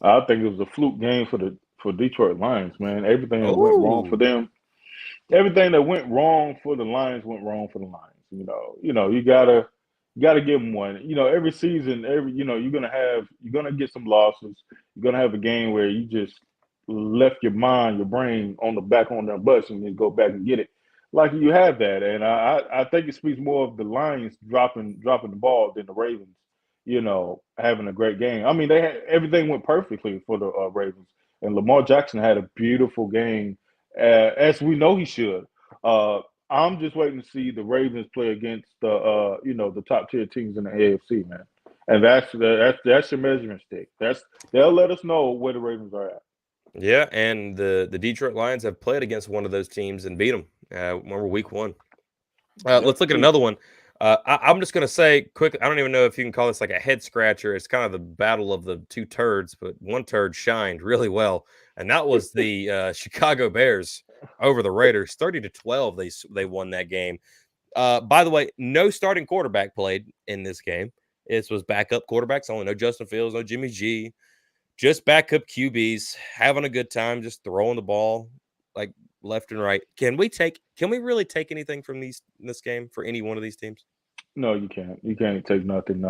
I think it was a fluke game for Detroit Lions, man. Everything that went wrong for Oh, them, everything that went wrong for the Lions went wrong for the Lions. You gotta give them one. Every season, you're gonna get some losses. You're gonna have a game where you just left your brain on the back on their bus and then go back and get it. Like you have that, and I think it speaks more of the Lions dropping the ball than the Ravens. Having a great game. I mean, everything went perfectly for the Ravens, and Lamar Jackson had a beautiful game, as we know he should. Uh, I'm just waiting to see the Ravens play against the top tier teams in the AFC, man. And that's your measuring stick. They'll let us know where the Ravens are at. yeah, and the Detroit Lions have played against one of those teams and beat them. Remember week 1. Let's Yep. look at another one. I'm just going to say quick. I don't even know if you can call this like a head scratcher. It's kind of the battle of the two turds, but one turd shined really well, and that was the Chicago Bears over the Raiders, 30-12. They won that game. By the way, no starting quarterback played in this game. This was backup quarterbacks only. No Justin Fields, no Jimmy G, just backup QBs having a good time, just throwing the ball like left and right. Can we really take anything from this game for any one of these teams? No, you can't. You can't take nothing.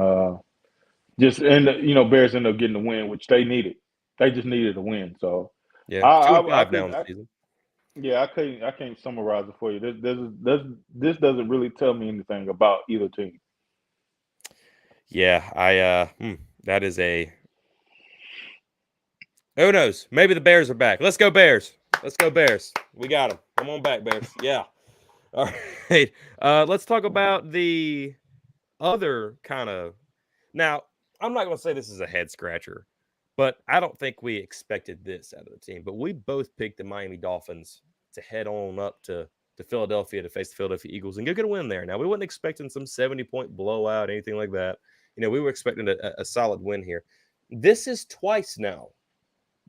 Bears end up getting the win, which they needed. They just needed a win. So Yeah, I two and I, I five now in could the I, season. yeah, I can't summarize it for you. This doesn't really tell me anything about either team. Yeah, that is a who knows? Maybe the Bears are back. Let's go Bears. Let's go Bears. We got them. Come on back, Bears. Yeah. All right. Let's talk about the other kind of. Now, I'm not going to say this is a head scratcher, but I don't think we expected this out of the team. But we both picked the Miami Dolphins to head on up to Philadelphia to face the Philadelphia Eagles and go get a win there. Now, we weren't expecting some 70-point blowout, anything like that. We were expecting a solid win here. This is twice now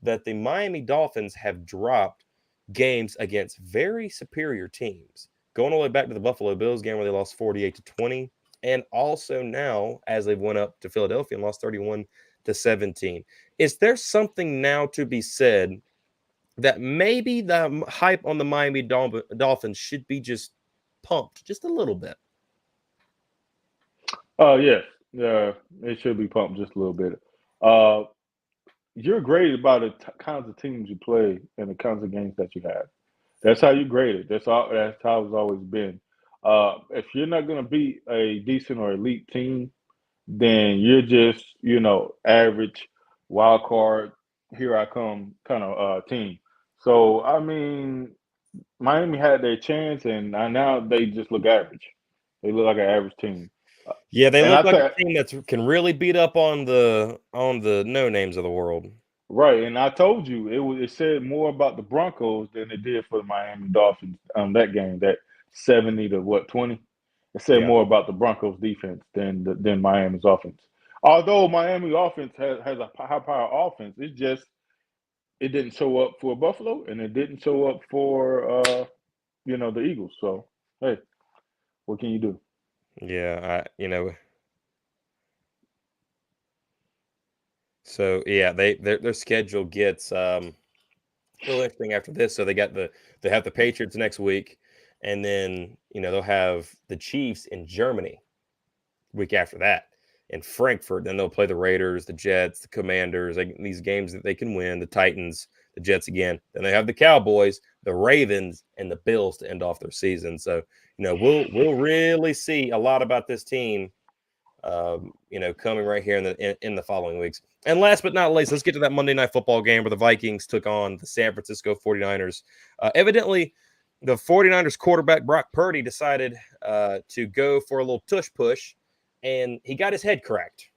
that the Miami Dolphins have dropped games against very superior teams. going all the way back to the Buffalo Bills game where they lost 48-20, and also now as they went up to Philadelphia and lost 31-17. Is there something now to be said that maybe the hype on the Miami Dolphins should be just pumped just a little bit? Yes. Yeah, it should be pumped just a little bit. You're graded by the kinds of teams you play and the kinds of games that you have. That's how you grade it. That's how it's always been. If you're not going to beat a decent or elite team, then you're just average wild card. Here I come kind of team. So I mean, Miami had their chance, and now they just look average. They look like an average team. Yeah, they And look I like think a team that can really beat up on the no names of the world. right, and I told you it said more about the Broncos than it did for the Miami Dolphins. That game, that 70 to 20. It said Yeah. more about the Broncos defense than Miami's offense. Although Miami offense has a high power offense, it's just it didn't show up for Buffalo and it didn't show up for the Eagles. So hey, what can you do? Yeah, so yeah, their schedule gets real interesting after this. So they have the Patriots next week, and then they'll have the Chiefs in Germany week after that in Frankfurt. Then they'll play the Raiders, the Jets, the Commanders, these games that they can win, the Titans, the Jets again. Then they have the Cowboys, the Ravens, and the Bills to end off their season. So, we'll really see a lot about this team, coming right here in the following weeks. And last but not least, let's get to that Monday Night Football game where the Vikings took on the San Francisco 49ers. Evidently, the 49ers quarterback Brock Purdy decided to go for a little tush push, and he got his head cracked.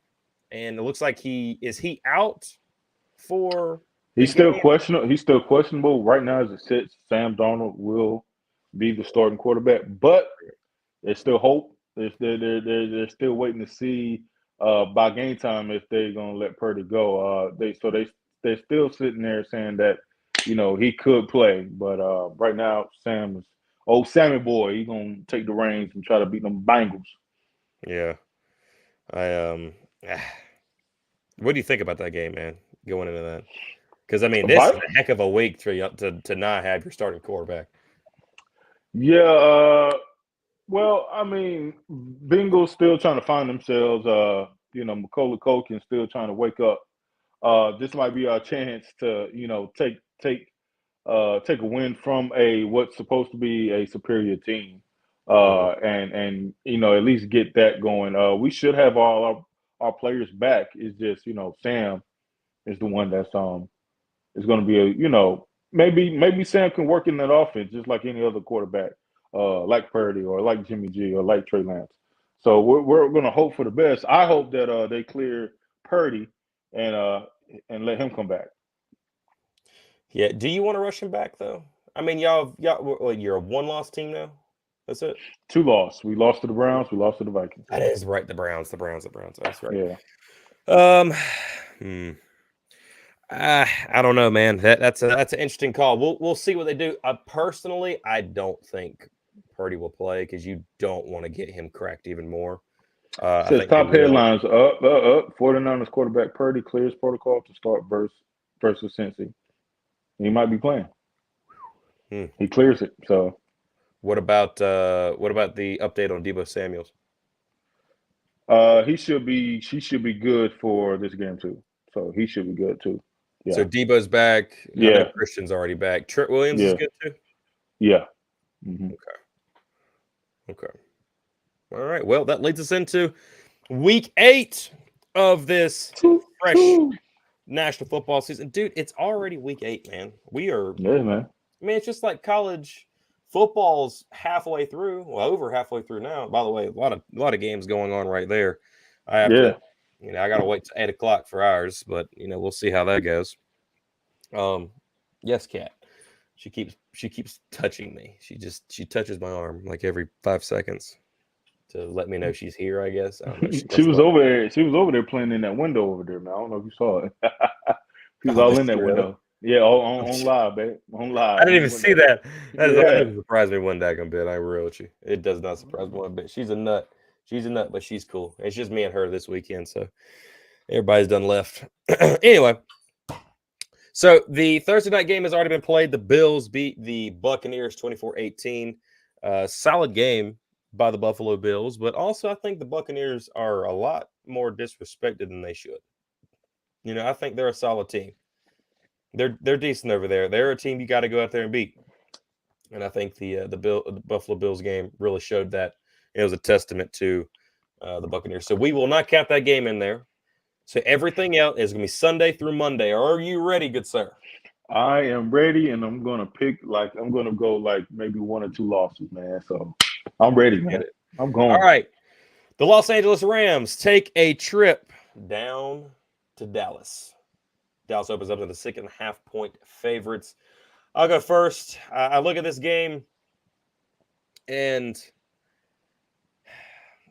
And it looks like he out for the He's still game. questionable. He's still questionable right now as it sits. Sam Darnold will be the starting quarterback, but there's still hope. They're still waiting to see by game time if they're gonna let Purdy go. They're still sitting there saying that he could play, but right now Sam is old Sammy boy. He's gonna take the reins and try to beat them Bengals. Yeah, I what do you think about that game, man? Going into that, because I mean, this is a heck of a week to not have your starting quarterback. Yeah. Well, I mean, Bengals still trying to find themselves. Macaulay Culkin still trying to wake up. This might be our chance to, take a win from what's supposed to be a superior team, and at least get that going. We should have all our players back. It's just Sam is the one that's is going to be maybe Sam can work in that offense just like any other quarterback, like Purdy or like Jimmy G or like Trey Lance. So we're going to hope for the best. I hope that they clear Purdy and let him come back. Yeah. Do you want to rush him back though? I mean, y'all, you're a one-loss team now. That's it. 2 losses. We lost to the Browns. We lost to the Vikings. That is right. The Browns. That's right. Yeah. I don't know, man. That's an interesting call. We'll see what they do. Personally, I don't think Purdy will play because you don't want to get him cracked even more. Says top headlines up. 49ers quarterback Purdy clears protocol to start versus Cincy. He might be playing. He clears it. So, what about the update on Deebo Samuels? He should be good for this game too. So he should be good too. Yeah. So Deebo's back. Yeah. I know Christian's already back. Trent Williams is good too. Yeah. Mm-hmm. Okay. All right. Well, that leads us into week 8 of this fresh national football season. Dude, it's already week 8, man. We are. Yeah, man. I mean, it's just like college football's halfway through. Well, over halfway through now. By the way, a lot of games going on right there. I have to. I got to wait till 8:00 for ours, but we'll see how that goes. Yes, Kat. She keeps touching me. She touches my arm like every 5 seconds to let me know she's here. I guess. I don't know. She was over there. She was over there playing in that window over there, man. I don't know if you saw it. She was all in that window. Yeah, on live, babe. On I live. didn't even see that. That Yeah. doesn't surprise me one daggone bit. I real with you. It does not surprise me one bit. She's a nut. She's a nut, but she's cool. It's just me and her this weekend, so everybody's done left. Anyway, so the Thursday night game has already been played. The Bills beat the Buccaneers 24-18. Solid game by the Buffalo Bills, but also I think the Buccaneers are a lot more disrespected than they should. You know, I think they're a solid team. They're decent over there. They're a team you got to go out there and beat. And I think the Buffalo Bills game really showed that. It was a testament to the Buccaneers. So we will not count that game in there. So everything else is going to be Sunday through Monday. Are you ready, good sir? I am ready, and I'm gonna I'm gonna go like maybe 1 or 2 losses, man. So I'm ready, man. I'm All going. right. The Los Angeles Rams take a trip down to Dallas. Dallas opens up to the 6.5-point favorites. I'll go first. I look at this game, and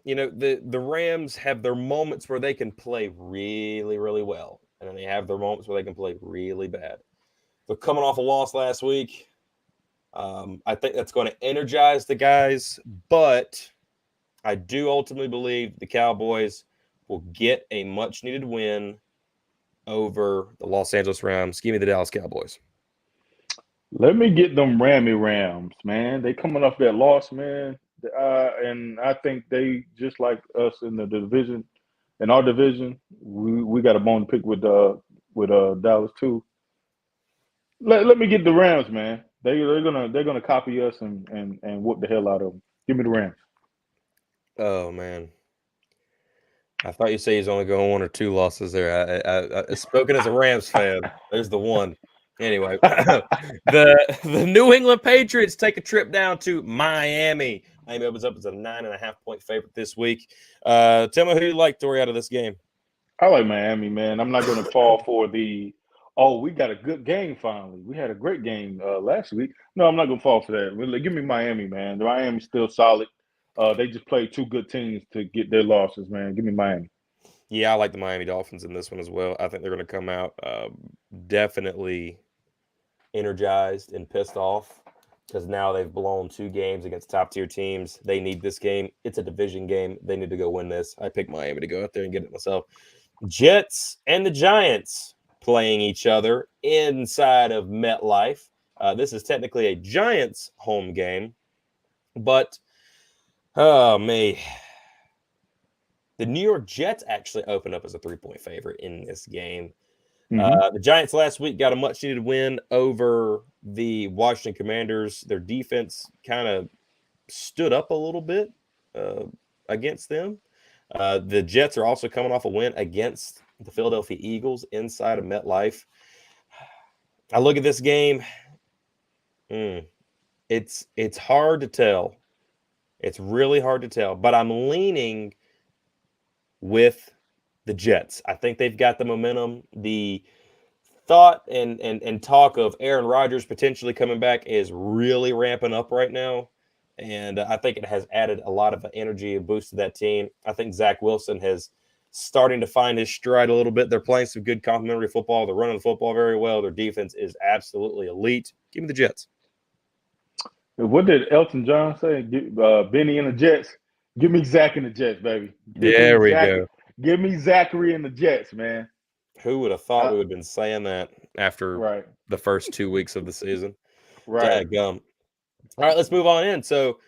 you know the Rams have their moments where they can play really, really well, and then they have their moments where they can play really bad. They're coming off a loss last week. I think that's going to energize the guys, but I do ultimately believe the Cowboys will get a much-needed win over the Los Angeles Rams. Give me the Dallas Cowboys. Let me get them Rams, man. They coming off that loss, man. And I think they just like us in the division, in our division, we got a bone to pick with Dallas too. Let me get the Rams, man. They're gonna copy us and whoop the hell out of them. Give me the Rams. Oh man, I thought you say he's only going 1 or 2 losses there. I spoken as a Rams fan. There's the one. Anyway, the New England Patriots take a trip down to Miami. Miami opens up as a 9.5-point favorite this week. Tell me who you like, Torrey, out of this game. I like Miami, man. I'm not going to fall for the, oh, we got a good game finally. We had a great game last week. No, I'm not going to fall for that. Really, give me Miami, man. The Miami's still solid. They just played 2 good teams to get their losses, man. Give me Miami. Yeah, I like the Miami Dolphins in this one as well. I think they're going to come out definitely energized and pissed off because now they've blown 2 games against top-tier teams. They need this game. It's a division game. They need to go win this. I picked Miami to go out there and get it myself. Jets and the Giants playing each other inside of MetLife. This is technically a Giants home game, but oh man, the New York Jets actually opened up as a 3-point favorite in this game. The Giants last week got a much-needed win over the Washington Commanders. Their defense kind of stood up a little bit against them. The Jets are also coming off a win against the Philadelphia Eagles inside of MetLife. I look at this game. It's hard to tell. It's really hard to tell, but I'm leaning with the Jets. I think they've got the momentum. The thought and talk of Aaron Rodgers potentially coming back is really ramping up right now. And I think it has added a lot of energy and boost to that team. I think Zach Wilson has starting to find his stride a little bit. They're playing some good complementary football. They're running the football very well. Their defense is absolutely elite. Give me the Jets. What did Elton John say? Benny and the Jets. Give me Zach and the Jets, baby. There we go. Give me Zachary and the Jets, man. Who would have thought we would have been saying that after the first 2 weeks of the season? Right. Daggum. All right, let's move on in. So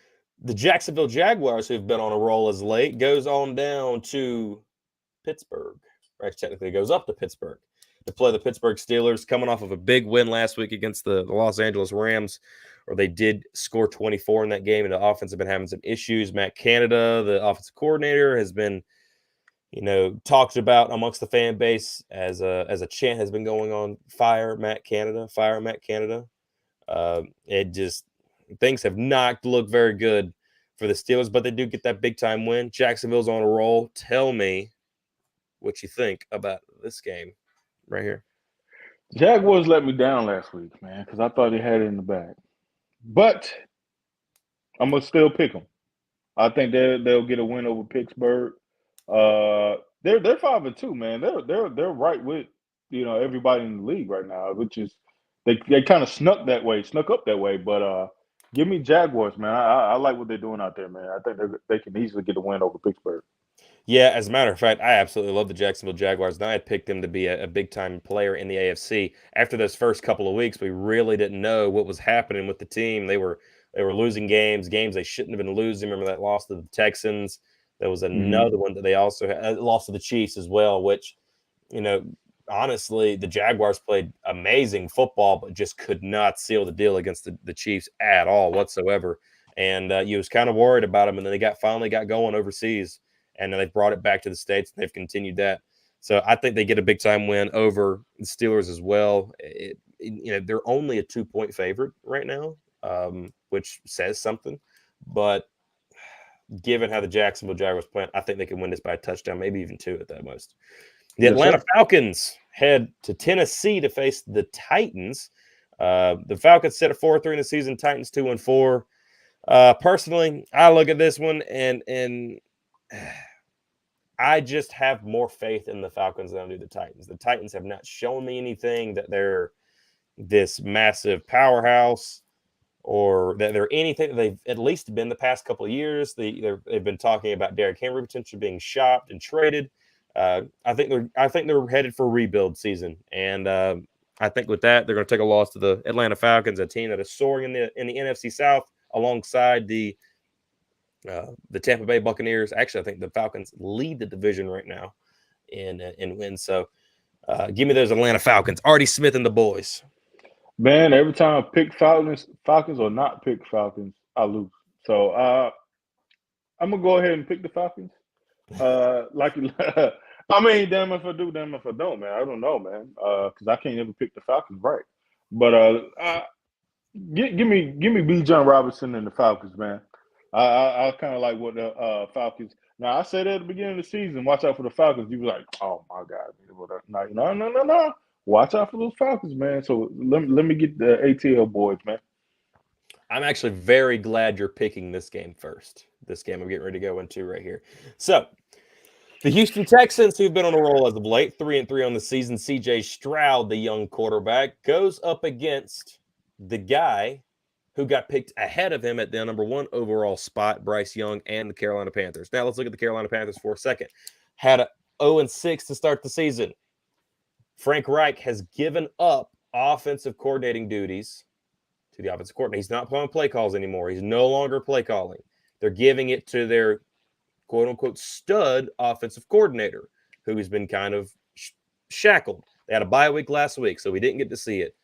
the Jacksonville Jaguars, who've been on a roll as late, goes on down to Pittsburgh. Or actually, technically, it goes up to Pittsburgh to play the Pittsburgh Steelers, coming off of a big win last week against the Los Angeles Rams, where they did score 24 in that game, and the offense have been having some issues. Matt Canada, the offensive coordinator, has been, talked about amongst the fan base as a chant has been going on. Fire Matt Canada, fire Matt Canada. Things have not looked very good for the Steelers, but they do get that big time win. Jacksonville's on a roll. Tell me what you think about this game right here. Jaguars let me down last week, man, because I thought they had it in the bag. But I'm gonna still pick them. I think they'll get a win over Pittsburgh. They're 5-2, man. They're right with everybody in the league right now, which is They kind of snuck up that way. But give me Jaguars, man. I like what they're doing out there, man. I think they can easily get a win over Pittsburgh. Yeah, as a matter of fact, I absolutely love the Jacksonville Jaguars, and I had picked them to be a big-time player in the AFC. After those first couple of weeks, we really didn't know what was happening with the team. They were losing games they shouldn't have been losing. Remember that loss to the Texans? There was another one that they also had, lost to the Chiefs as well, which, you know, honestly, the Jaguars played amazing football, but just could not seal the deal against the Chiefs at all whatsoever. And you was kind of worried about them, and then they finally got going overseas. And then they've brought it back to the States, and they've continued that. So I think they get a big-time win over the Steelers as well. They're only a 2-point favorite right now, which says something. But given how the Jacksonville Jaguars play, I think they can win this by a touchdown, maybe even 2 at that most. The Atlanta Falcons head to Tennessee to face the Titans. The Falcons set at 4-3 in the season, Titans 2-4. Personally, I look at this one and I just have more faith in the Falcons than I do the Titans. The Titans have not shown me anything that they're this massive powerhouse or that they're anything that they've at least been the past couple of years. They've been talking about Derrick Henry potentially being shopped and traded. I think they're headed for a rebuild season, and I think with that they're going to take a loss to the Atlanta Falcons, a team that is soaring in the NFC South alongside the Tampa Bay Buccaneers. Actually, I think the Falcons lead the division right now in wins. So give me those Atlanta Falcons. Artie Smith and the boys. Man, every time I pick Falcons or not pick Falcons, I lose. So I'm gonna go ahead and pick the Falcons. I mean, damn if I do, damn if I don't, man. I don't know, man, because I can't ever pick the Falcons right. But give me B. John Robinson and the Falcons, man. I kind of like what the Falcons. Now I said at the beginning of the season, watch out for the Falcons. You were like, oh my God, no. Watch out for those Falcons, man. So let me get the ATL boys, man. I'm actually very glad you're picking this game first. This game I'm getting ready to go into right here. So the Houston Texans, who've been on a roll as of late, 3-3 on the season. CJ Stroud, the young quarterback, goes up against the guy who got picked ahead of him at the number 1 overall spot, Bryce Young and the Carolina Panthers. Now let's look at the Carolina Panthers for a second. Had a 0-6 to start the season. Frank Reich has given up offensive coordinating duties to the offensive coordinator. He's not playing play calls anymore. He's no longer play calling. They're giving it to their quote-unquote stud offensive coordinator, who has been kind of shackled. They had a bye week last week, so we didn't get to see it.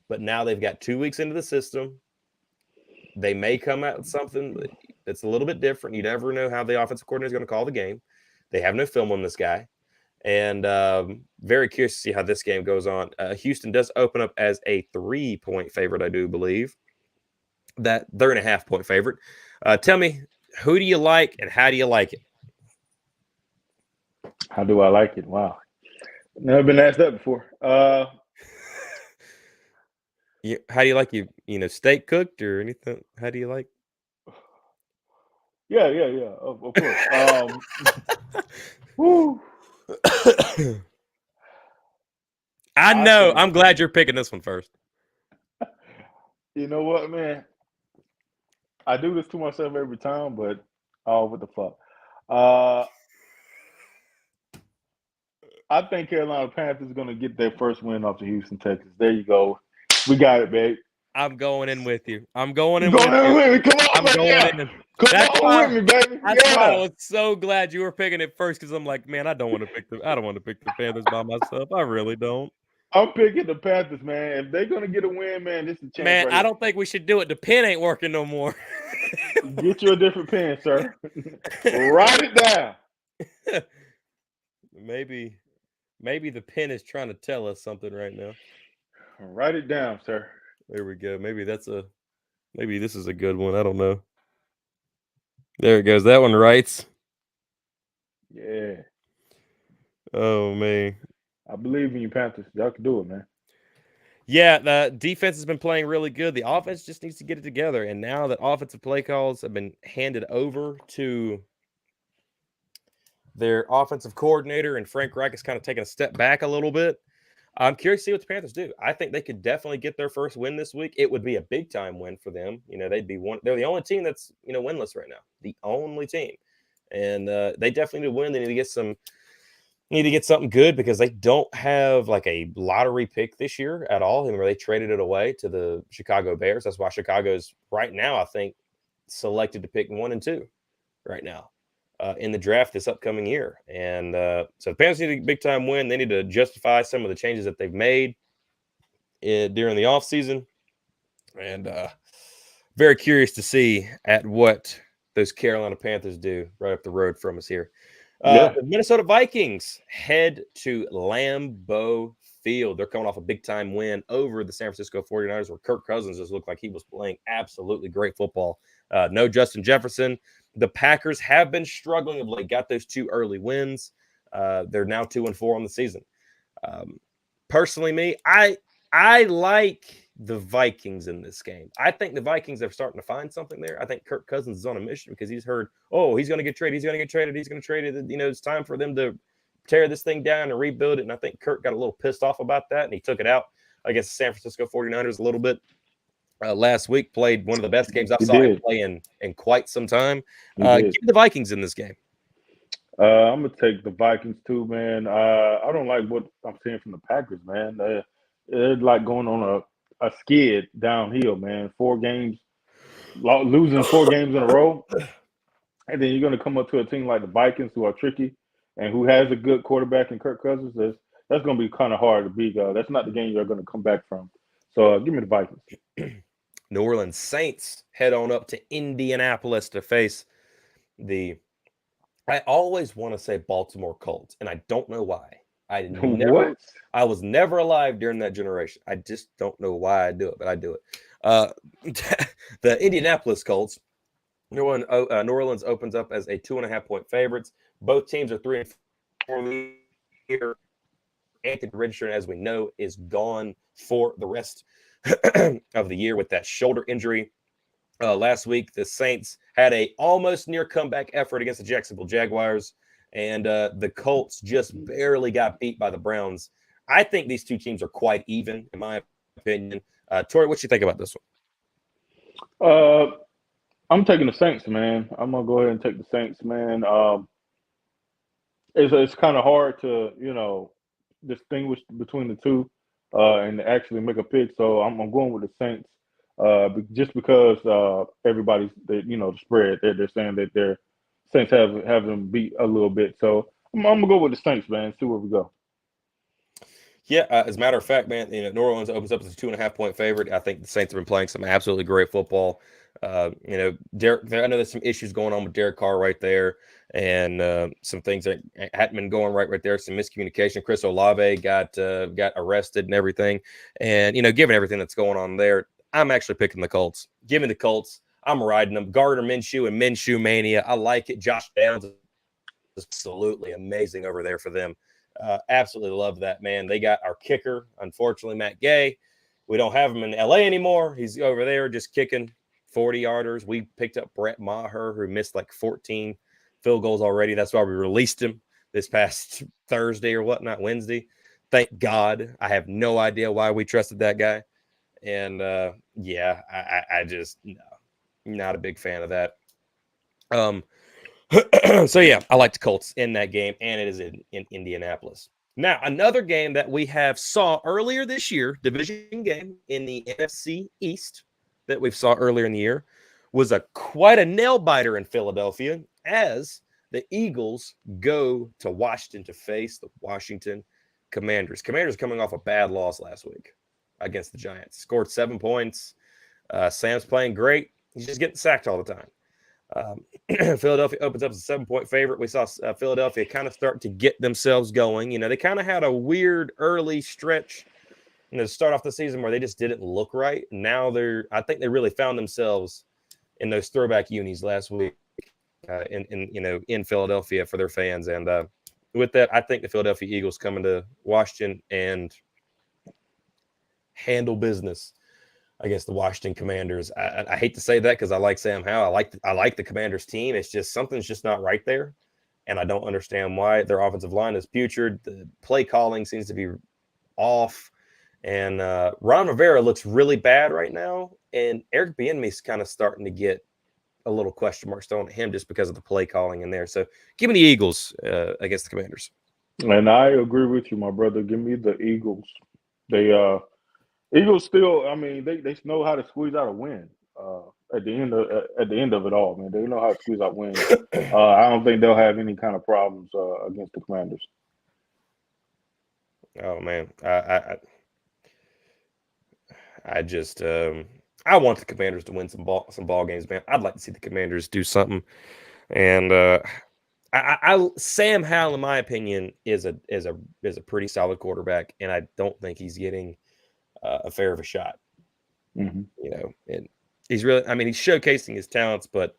But now they've got 2 weeks into the system. They may come out with something that's a little bit different. You never know how the offensive coordinator is going to call the game. They have no film on this guy. And very curious to see how this game goes on. Houston does open up as a 3-point favorite, I do believe. That they're in a half-point favorite. Tell me, who do you like and how do you like it? How do I like it? Wow. Never been asked that before. How do you like steak cooked or anything? How do you like? Yeah. Of course. Woo. I know. I'm glad you're picking this one first. You know what, man? I do this to myself every time, but what the fuck? I think Carolina Panthers is going to get their first win off the Houston Texans. There you go. We got it, babe. I'm going in with you. I'm going in with you. Come on, I'm going in. Come on with me, baby. That's why I was so glad you were picking it first, because I'm like, man, I don't want to pick the Panthers by myself. I really don't. I'm picking the Panthers, man. If they're gonna get a win, man, this is a chance. Man, I don't think we should do it. The pen ain't working no more. Get you a different pen, sir. Write it down. Maybe the pen is trying to tell us something right now. Write it down, sir. There we go. Maybe this is a good one. I don't know. There it goes. That one writes. Yeah. Oh, man. I believe in you, Panthers. Y'all can do it, man. Yeah, the defense has been playing really good. The offense just needs to get it together. And now that offensive play calls have been handed over to their offensive coordinator, and Frank Reich is kind of taking a step back a little bit, I'm curious to see what the Panthers do. I think they could definitely get their first win this week. It would be a big time win for them. They'd be one. They're the only team that's winless right now. The only team, and they definitely need to win. They need to get something good because they don't have like a lottery pick this year at all. Where they traded it away to the Chicago Bears. That's why Chicago's right now, I think, selected to pick 1 and 2 right now. In the draft this upcoming year. And so the Panthers need a big-time win. They need to justify some of the changes that they've made during the offseason. And very curious to see at what those Carolina Panthers do right up the road from us here. The Minnesota Vikings head to Lambeau Field. They're coming off a big-time win over the San Francisco 49ers where Kirk Cousins just looked like he was playing absolutely great football. No Justin Jefferson. The Packers have been struggling of late. Got those 2 early wins. They're now 2-4 on the season. Personally, I like the Vikings in this game. I think the Vikings are starting to find something there. I think Kirk Cousins is on a mission because he's heard, he's going to get traded. He's going to get traded. He's going to trade it. It's time for them to tear this thing down and rebuild it. And I think Kirk got a little pissed off about that, and he took it out against the San Francisco 49ers a little bit. Last week, played one of the best games I saw him play in quite some time. Give the Vikings in this game. I'm going to take the Vikings too, man. I don't like what I'm seeing from the Packers, man. They're like going on a skid downhill, man. 4 games, losing 4 games in a row. And then you're going to come up to a team like the Vikings who are tricky and who has a good quarterback in Kirk Cousins. That's going to be kind of hard to beat. That's not the game you're going to come back from. So give me the Vikings. New Orleans Saints head on up to Indianapolis to face I always want to say Baltimore Colts, and I don't know why. I was never alive during that generation. I just don't know why I do it, but I do it. The Indianapolis Colts, New Orleans opens up as a 2.5-point favorites. Both teams are 3-4 here. Anthony Richardson, as we know, is gone for the rest of the year with that shoulder injury. Last week, the Saints had a almost near comeback effort against the Jacksonville Jaguars, and the Colts just barely got beat by the Browns. I think these two teams are quite even, in my opinion. Torrey, what you think about this one? I'm taking the Saints, man. I'm gonna go ahead and take the Saints, man. It's kind of hard to distinguish between the two and actually make a pick. So I'm going with the Saints just because everybody's the spread. They're saying that their Saints have them beat a little bit. So I'm gonna go with the Saints, man. See where we go. Yeah, as a matter of fact, man, New Orleans opens up as a 2.5-point favorite. I think the Saints have been playing some absolutely great football. Derek, I know there's some issues going on with Derek Carr right there, and some things that hadn't been going right there. Some miscommunication. Chris Olave got arrested and everything, and given everything that's going on there, I'm actually picking the Colts. Give me the Colts. I'm riding them. Gardner Minshew and Minshew Mania. I like it. Josh Downs is absolutely amazing over there for them. Absolutely love that, man. They got our kicker, unfortunately, Matt Gay. We don't have him in LA anymore. He's over there just kicking 40-yarders. We picked up Brett Maher, who missed like 14 field goals already. That's why we released him this past Thursday or whatnot, Wednesday. Thank God. I have no idea why we trusted that guy. And I just not a big fan of that. So yeah, I like the Colts in that game, and it is in Indianapolis. Now, another game that we saw earlier this year, division game in the NFC East that we saw earlier in the year, was quite a nail biter in Philadelphia as the Eagles go to Washington to face the Washington Commanders. Commanders coming off a bad loss last week against the Giants. Scored 7 points. Sam's playing great. He's just getting sacked all the time. Philadelphia opens up as a 7-point favorite. We saw Philadelphia kind of start to get themselves going. They kind of had a weird early stretch, to start off the season where they just didn't look right. Now I think they really found themselves in those throwback unis last week in Philadelphia for their fans. And with that, I think the Philadelphia Eagles come into Washington and handle business against the Washington Commanders. I hate to say that because I like Sam Howell. I like the Commanders team. It's just something's just not right there, and I don't understand why. Their offensive line is putrid. The play calling seems to be off. And Ron Rivera looks really bad right now. And Eric Bieniemy's kind of starting to get a little question mark thrown at him just because of the play calling in there. So give me the Eagles against the Commanders. And I agree with you, my brother. Give me the Eagles. They Eagles still. I mean, they know how to squeeze out a win. At the end of it all, man, they know how to squeeze out wins. I don't think they'll have any kind of problems against the Commanders. Oh man, I just I want the Commanders to win some ball games, man. I'd like to see the Commanders do something. And Sam Howell, in my opinion, is a pretty solid quarterback, and I don't think he's getting a fair of a shot. Mm-hmm. You know, and he's really, I mean, he's showcasing his talents, but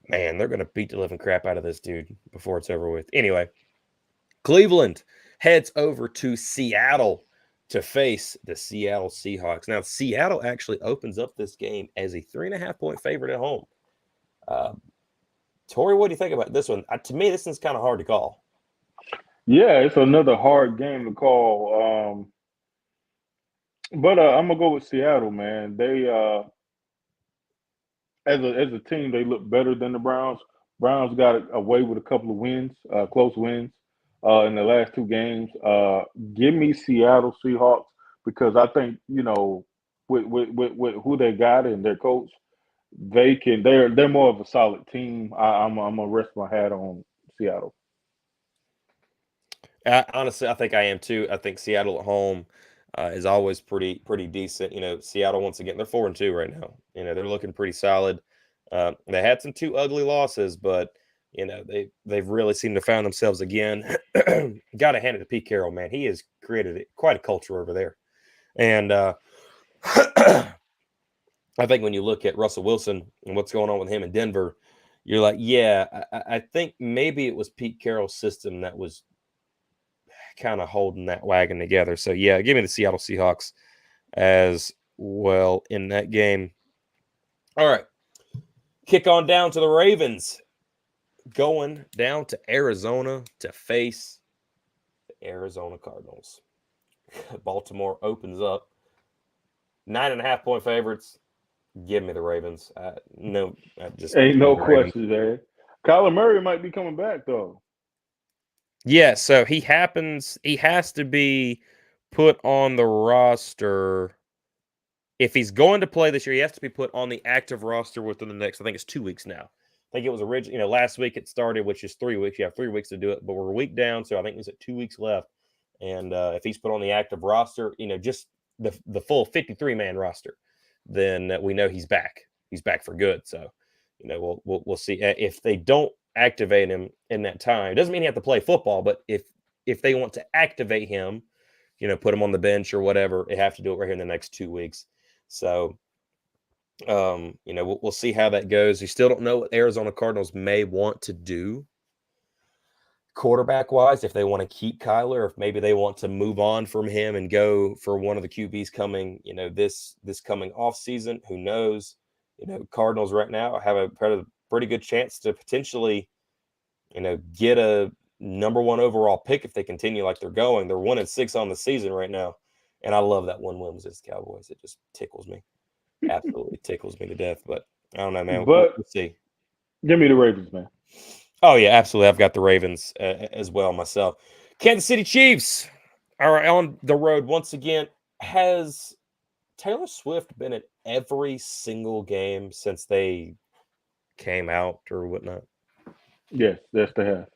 man, they're going to beat the living crap out of this dude before it's over with. Anyway, Cleveland heads over to Seattle to face the Seattle Seahawks. Now, Seattle actually opens up this game as a 3.5-point favorite at home. Torrey, what do you think about this one? To me, this one's kind of hard to call. Yeah, it's another hard game to call. But I'm gonna go with Seattle, man. They as a team, they look better than the Browns. Browns got away with a couple of wins, close wins, in the last two games. Give me Seattle Seahawks because I think with who they got and their coach, they're more of a solid team. I'm gonna rest my hat on Seattle. Honestly, I think I am too. I think Seattle at home is always pretty decent. You know, Seattle once again they're 4-2 right now. You know, they're looking pretty solid. They had some 2 ugly losses, but you know they've really seemed to find themselves again. Got to hand it to Pete Carroll, man. He has created quite a culture over there, and I think when you look at Russell Wilson and what's going on with him in Denver, you're like, yeah, I think maybe it was Pete Carroll's system that was kind of holding that wagon together. So yeah, give me the Seattle Seahawks as well in that game. All right. Kick on down to the Ravens. Going down to Arizona to face the Arizona Cardinals. Baltimore opens up 9.5-point favorites. Give me the Ravens. No, just ain't no question there. Kyler Murray might be coming back though. Yeah, so he has to be put on the roster. If he's going to play this year, he has to be put on the active roster within the next, I think it's 2 weeks now. I think it was originally, last week it started, which is 3 weeks. You have 3 weeks to do it, but we're a week down, so I think there's 2 weeks left. And if he's put on the active roster, just the full 53-man roster, then we know he's back. He's back for good. So, we'll see. If they don't activate him in that time, it doesn't mean he have to play football, but if they want to activate him, put him on the bench or whatever, they have to do it right here in the next 2 weeks. So, we'll see how that goes. We still don't know what Arizona Cardinals may want to do quarterback-wise, if they want to keep Kyler, or if maybe they want to move on from him and go for one of the QBs coming, this coming off season. Who knows? Cardinals right now have a pretty good chance to potentially, get a number 1 overall pick if they continue like they're going. They're 1-6 on the season right now. And I love that one win was against Cowboys. It just tickles me. Absolutely tickles me to death. But I don't know, man. But we'll see. Give me the Ravens, man. Oh, yeah, absolutely. I've got the Ravens as well myself. Kansas City Chiefs are on the road once again. Has Taylor Swift been at every single game since they came out or whatnot? Yes, they have.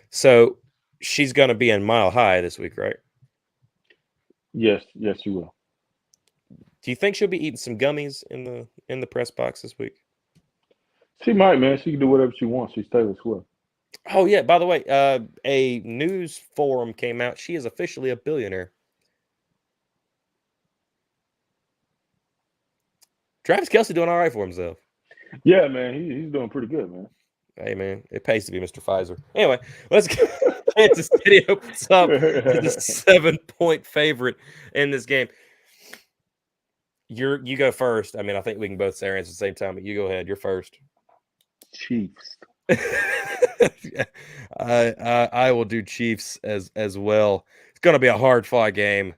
So she's going to be in Mile High this week, right? Yes, you will. Do you think she'll be eating some gummies in the press box this week? She might, man. She can do whatever she wants. She's Taylor Swift. Oh yeah. By the way, a news forum came out. She is officially a billionaire. Travis Kelce doing all right for himself. Yeah, man. He's doing pretty good, man. Hey, man, it pays to be Mr. Pfizer. Anyway, let's go. Kansas City opens up as a 7-point favorite in this game. You go first. I mean, I think we can both say our answers at the same time, but you go ahead. You're first. Chiefs. I will do Chiefs as well. It's going to be a hard-fought game.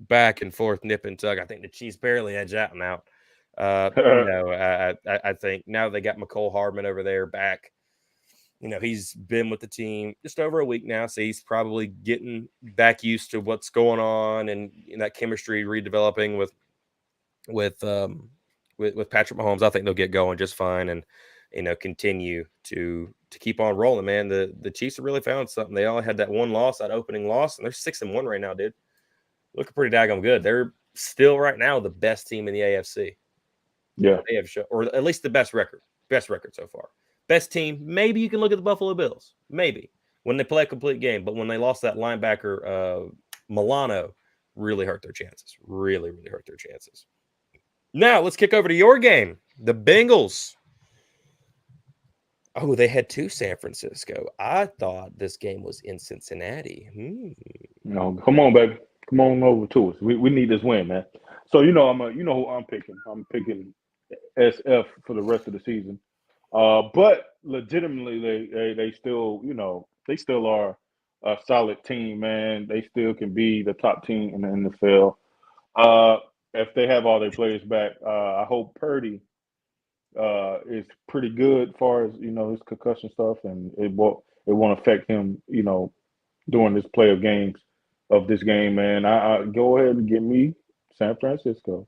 back and forth, nip and tuck. I think the Chiefs barely edge out and out. I think now they got McCole Hardman over there back. He's been with the team just over a week now, so he's probably getting back used to what's going on and that chemistry redeveloping with Patrick Mahomes. I think they'll get going just fine and continue to keep on rolling, man. The Chiefs have really found something. They only had that one loss, that opening loss, and they're 6-1 right now, dude. Looking pretty daggone good. They're still right now the best team in the AFC. Yeah, they have or at least the best record so far. Best team. Maybe you can look at the Buffalo Bills. Maybe when they play a complete game, but when they lost that linebacker Milano, really hurt their chances. Really, really hurt their chances. Now let's kick over to your game, the Bengals. Oh, they had two San Francisco. I thought this game was in Cincinnati. No, come on, baby. Come on over to us. We need this win, man. So who I'm picking. I'm picking SF for the rest of the season. But legitimately, they still are a solid team, man. They still can be the top team in the NFL. If they have all their players back, I hope Purdy is pretty good as far as his concussion stuff, and it won't affect him, during this play of this game, man. I go ahead and get me San Francisco.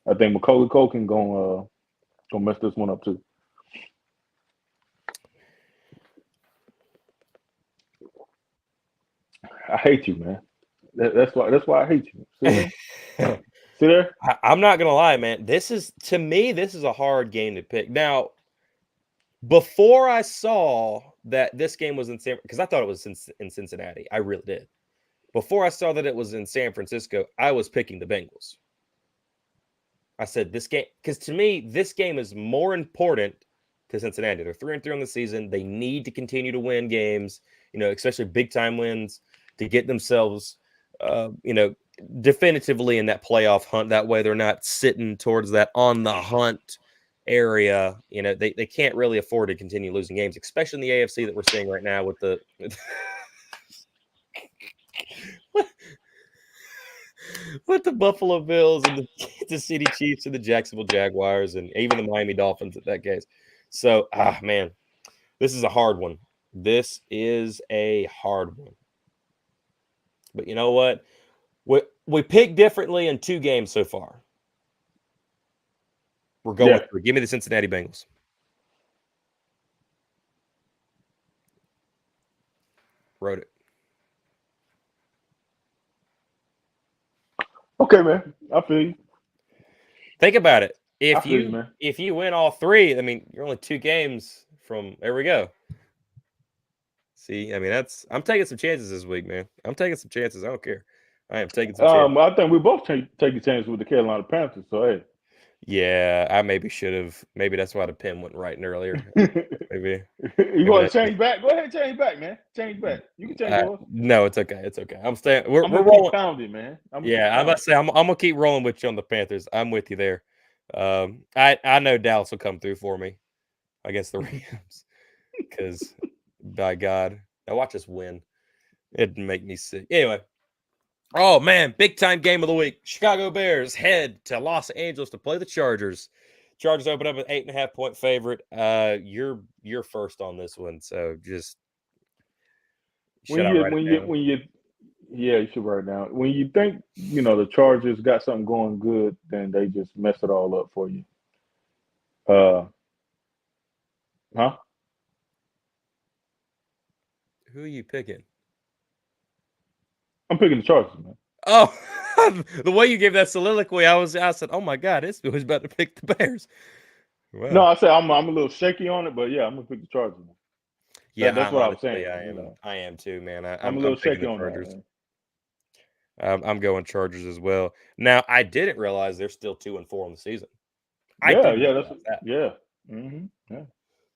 I think Macaulay Culkin gonna mess this one up too. I hate you, man. That's why I hate you. See there? See there? I'm not gonna lie, man. This is a hard game to pick. Now, before I saw that this game was in because I thought it was in Cincinnati, I really did. Before I saw that it was in San Francisco, I was picking the Bengals. I said this game, because to me, this game is more important to Cincinnati. They're 3-3 on the season. They need to continue to win games, especially big time wins to get themselves, definitively in that playoff hunt. That way they're not sitting towards that on the hunt area. They can't really afford to continue losing games, especially in the AFC that we're seeing right now with the with the Buffalo Bills and the Kansas City Chiefs and the Jacksonville Jaguars and even the Miami Dolphins at that case. So, man, this is a hard one. This is a hard one. But you know what? We picked differently in two games so far. We're going through. Give me the Cincinnati Bengals. Wrote it. Okay, man. I feel you. Think about it. If you win all three, I mean, you're only 2 games from. There we go. See, I mean, I'm taking some chances this week, man. I'm taking some chances. I don't care. I am taking some chances. I think we both taking chances with the Carolina Panthers. So hey. Yeah, I maybe should have. Maybe that's why the pen went right earlier. Maybe you want to change back? Go ahead and change back, man. Change back. You can change yours. No, it's okay. It's okay. I'm staying. We're gonna rolling. Keep pounding, man. I'm about to say I'm gonna keep rolling with you on the Panthers. I'm with you there. I know Dallas will come through for me against the Rams because by God, now watch us win. It'd make me sick. Anyway. Oh, man, big time game of the week. Chicago Bears head to Los Angeles to play the Chargers. Chargers open up an 8.5-point favorite. You're first on this one, so just you should write it down. When you think the Chargers got something going good, then they just mess it all up for you. Huh? Who are you picking? I'm picking the Chargers, man. Oh, the way you gave that soliloquy, I said, "Oh my God, this was about to pick the Bears." Wow. No, I said I'm a little shaky on it, but yeah, I'm gonna pick the Chargers. Man. Yeah, that's what I was saying. I am too, man. I'm a little shaky on Chargers. That. I'm going Chargers as well. Now, I didn't realize they're still 2-4 on the season. Yeah. Mm-hmm. Yeah.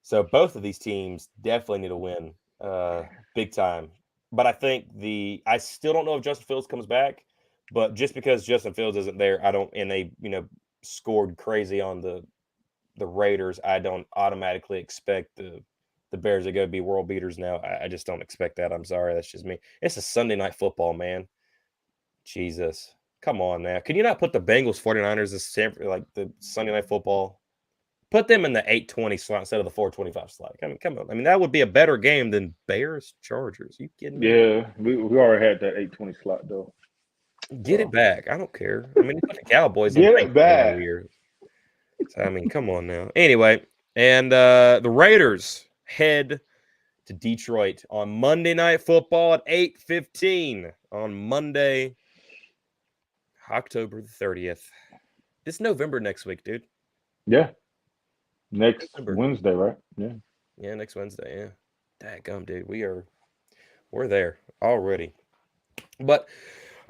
So both of these teams definitely need to win, big time. But I think I still don't know if Justin Fields comes back. But just because Justin Fields isn't there, and they scored crazy on the Raiders, I don't automatically expect the Bears are going to be world beaters now. I just don't expect that. I'm sorry, that's just me. It's a Sunday night football, man. Jesus. Come on now. Can you not put the Bengals 49ers as like the Sunday Night Football? Put them in the 8:20 slot instead of the 4:25 slot. I mean, come on. I mean, that would be a better game than Bears Chargers. You kidding me? Yeah, we already had that 8:20 slot though. Get it back. I don't care. I mean, you put the Cowboys on Get it Thanksgiving back. every year. So, I mean, come on now. Anyway, and the Raiders head to Detroit on Monday Night Football at 8:15 on Monday, October the 30th. It's November next week, dude. Yeah. Next November. Wednesday, right? Yeah. Yeah, next Wednesday. Yeah. Dadgum, dude. We're there already. But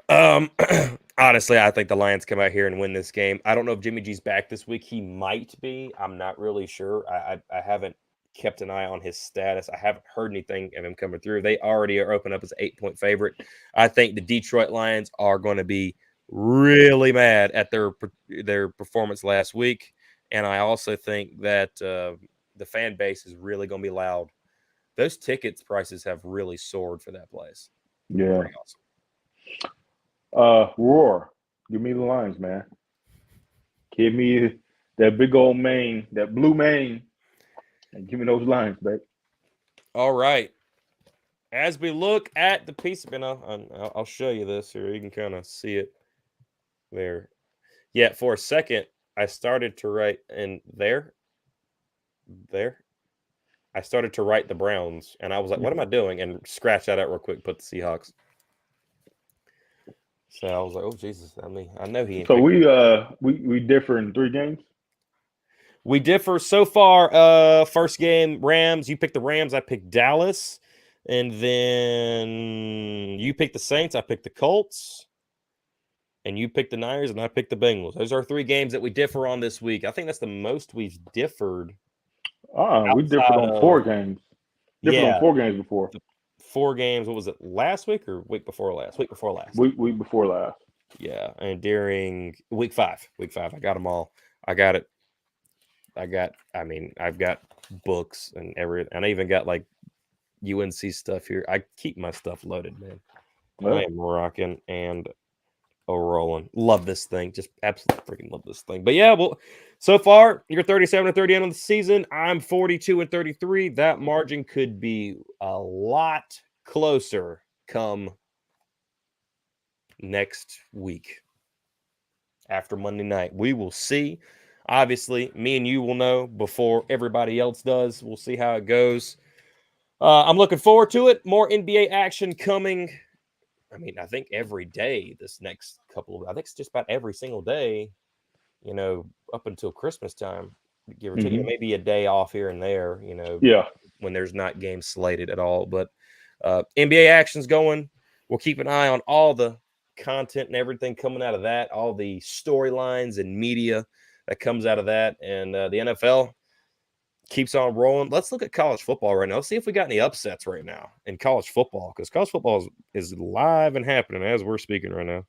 honestly, I think the Lions come out here and win this game. I don't know if Jimmy G's back this week. He might be. I'm not really sure. I haven't kept an eye on his status. I haven't heard anything of him coming through. They already are open up as an 8-point favorite. I think the Detroit Lions are going to be really mad at their performance last week. And I also think that the fan base is really going to be loud. Those tickets prices have really soared for that place. Yeah. Pretty awesome. Roar. Give me the Lions, man. Give me that big old mane, that blue mane, and give me those Lions, babe. All right. As we look at the piece, and I'll show you this here. You can kind of see it there. Yeah, for a second, I started to write in there. I started to write the Browns, and I was like, what am I doing? And scratch that out real quick, put the Seahawks. So I was like, oh, Jesus. I mean, I know he ain't. So we differ in 3 games? We differ so far. First game, Rams. You picked the Rams. I picked Dallas. And then you picked the Saints. I picked the Colts. And you picked the Niners, and I picked the Bengals. Those are 3 games that we differ on this week. I think that's the most we've differed. We differed on 4 games. On 4 games before. 4 games. What was it? Last week or week before last? Week before last. Week before last. Yeah, and during week 5, I got them all. I got it. I've got books and everything. And I even got like UNC stuff here. I keep my stuff loaded, man. Oh. I am rocking and rolling. Love this thing. Just absolutely freaking love this thing. But yeah, well, so far you're 37-38 on the season. I'm 42-33. That margin could be a lot closer come next week after Monday night. We will see. Obviously, me and you will know before everybody else does. We'll see how it goes. I'm looking forward to it. More NBA action coming. I mean, I think every day this next couple of, I think it's just about every single day, up until Christmas time, give or take, maybe a day off here and there, when there's not games slated at all. But NBA action's going. We'll keep an eye on all the content and everything coming out of that, all the storylines and media that comes out of that. And the NFL keeps on rolling. Let's look at college football right now. Let's see if we got any upsets right now in college football, because college football is live and happening as we're speaking right now.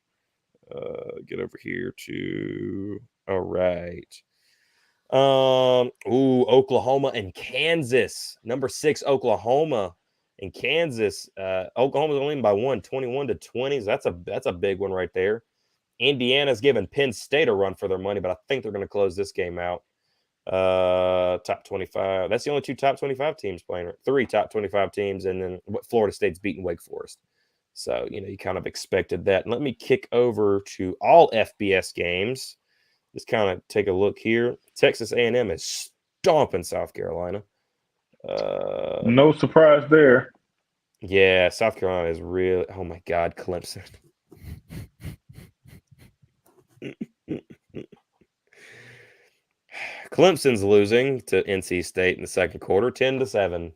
Get over here to all right. Oklahoma and Kansas. Number 6, Oklahoma and Kansas. Oklahoma's only by 1, 21-20. That's a big one right there. Indiana's giving Penn State a run for their money, but I think they're going to close this game out. Top 25. That's the only 2 top 25 teams playing. 3 top 25 teams, and then Florida State's beating Wake Forest. So, you kind of expected that. And let me kick over to all FBS games. Just kind of take a look here. Texas A&M is stomping South Carolina. No surprise there. Yeah, South Carolina is really, oh my God, Clemson. Clemson's losing to NC State in the second quarter, 10-7.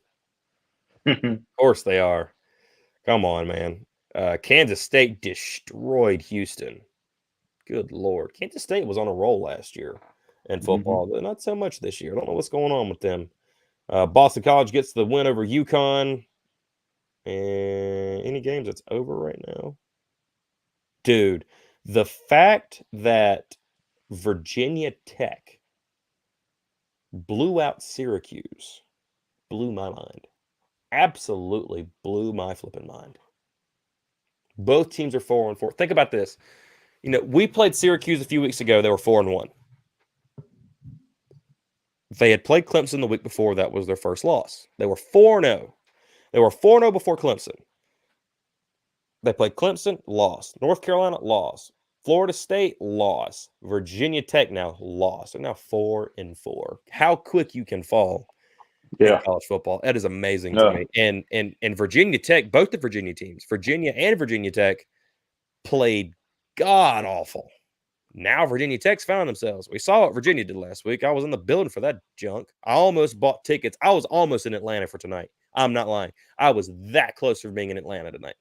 Of course they are. Come on, man. Kansas State destroyed Houston. Good Lord. Kansas State was on a roll last year in football, but not so much this year. I don't know what's going on with them. Boston College gets the win over UConn. And any games that's over right now? Dude, the fact that Virginia Tech blew out Syracuse blew my mind. Absolutely blew my flipping mind. Both teams are 4-4. Think about this. We played Syracuse a few weeks ago. They were 4-1. They had played Clemson the week before. That was their first loss. They were 4-0. They were 4-0 before Clemson. They played Clemson, lost. North Carolina, lost. Florida State, lost. Virginia Tech now lost. They're now 4-4. How quick you can fall in college football. That is amazing to me. And Virginia Tech, both the Virginia teams, Virginia and Virginia Tech, played god-awful. Now Virginia Tech's found themselves. We saw what Virginia did last week. I was in the building for that junk. I almost bought tickets. I was almost in Atlanta for tonight. I'm not lying. I was that close for being in Atlanta tonight.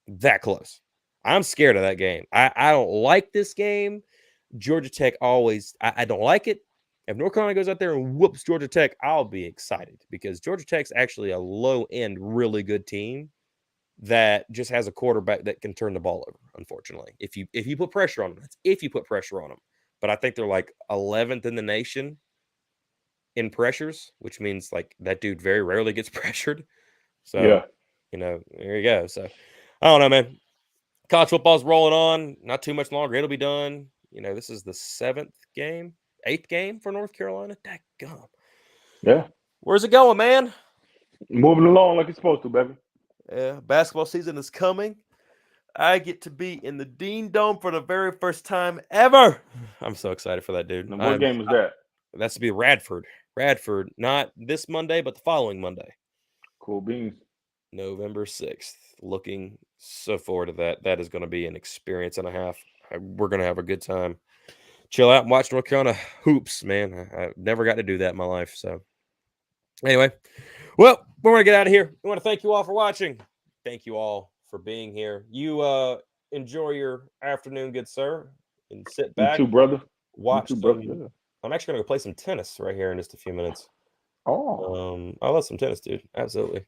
That close. I'm scared of that game. I don't like this game. Georgia Tech always, I don't like it. If North Carolina goes out there and whoops Georgia Tech, I'll be excited because Georgia Tech's actually a low-end, really good team that just has a quarterback that can turn the ball over, unfortunately. If you put pressure on them, that's if you put pressure on them. But I think they're like 11th in the nation in pressures, which means like that dude very rarely gets pressured. So, there you go. So, I don't know, man. College football's rolling on. Not too much longer. It'll be done. This is the 8th game for North Carolina. Dadgum. Yeah. Where's it going, man? Moving along like it's supposed to, baby. Yeah, basketball season is coming. I get to be in the Dean Dome for the very first time ever. I'm so excited for that, dude. And what game is that? That's to be Radford. Radford, not this Monday, but the following Monday. Cool beans. November 6th. Looking so forward to that. That is going to be an experience and a half. We're going to have a good time. Chill out and watch North Carolina hoops, man. I never got to do that in my life. So, anyway, well, we're going to get out of here. I want to thank you all for watching. Thank you all for being here. You enjoy your afternoon, good sir, and sit back. You too, brother. Watch. You too, brother. Yeah. I'm actually going to go play some tennis right here in just a few minutes. Oh. I love some tennis, dude. Absolutely.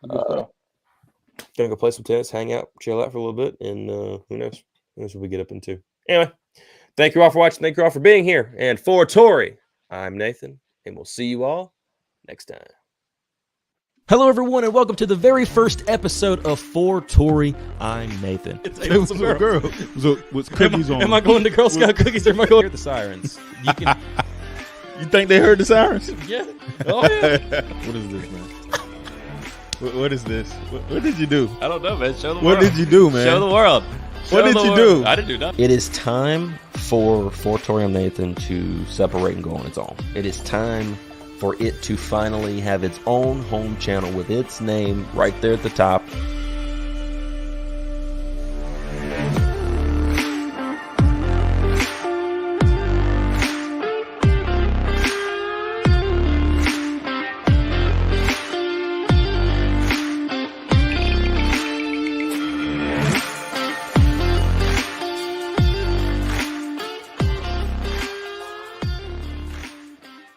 Gonna go play some tennis, hang out, chill out for a little bit, and who knows what we get up into. Anyway, thank you all for watching. Thank you all for being here. And for Torrey, I'm Nathan, and we'll see you all next time. Hello, everyone, and welcome to the very first episode of For Torrey. I'm Nathan. It was a girl. Was cookies on? Am I going to Girl Scout cookies or am I going to hear the sirens? You can. You think they heard the sirens? Yeah. Oh yeah. What is this, man? What is this? What did you do? I don't know, man. Show the world. What did you do, man? Show the world. What did you do? I didn't do nothing. It is time for Torrey and Nathan to separate and go on its own. It is time for it to finally have its own home channel with its name right there at the top.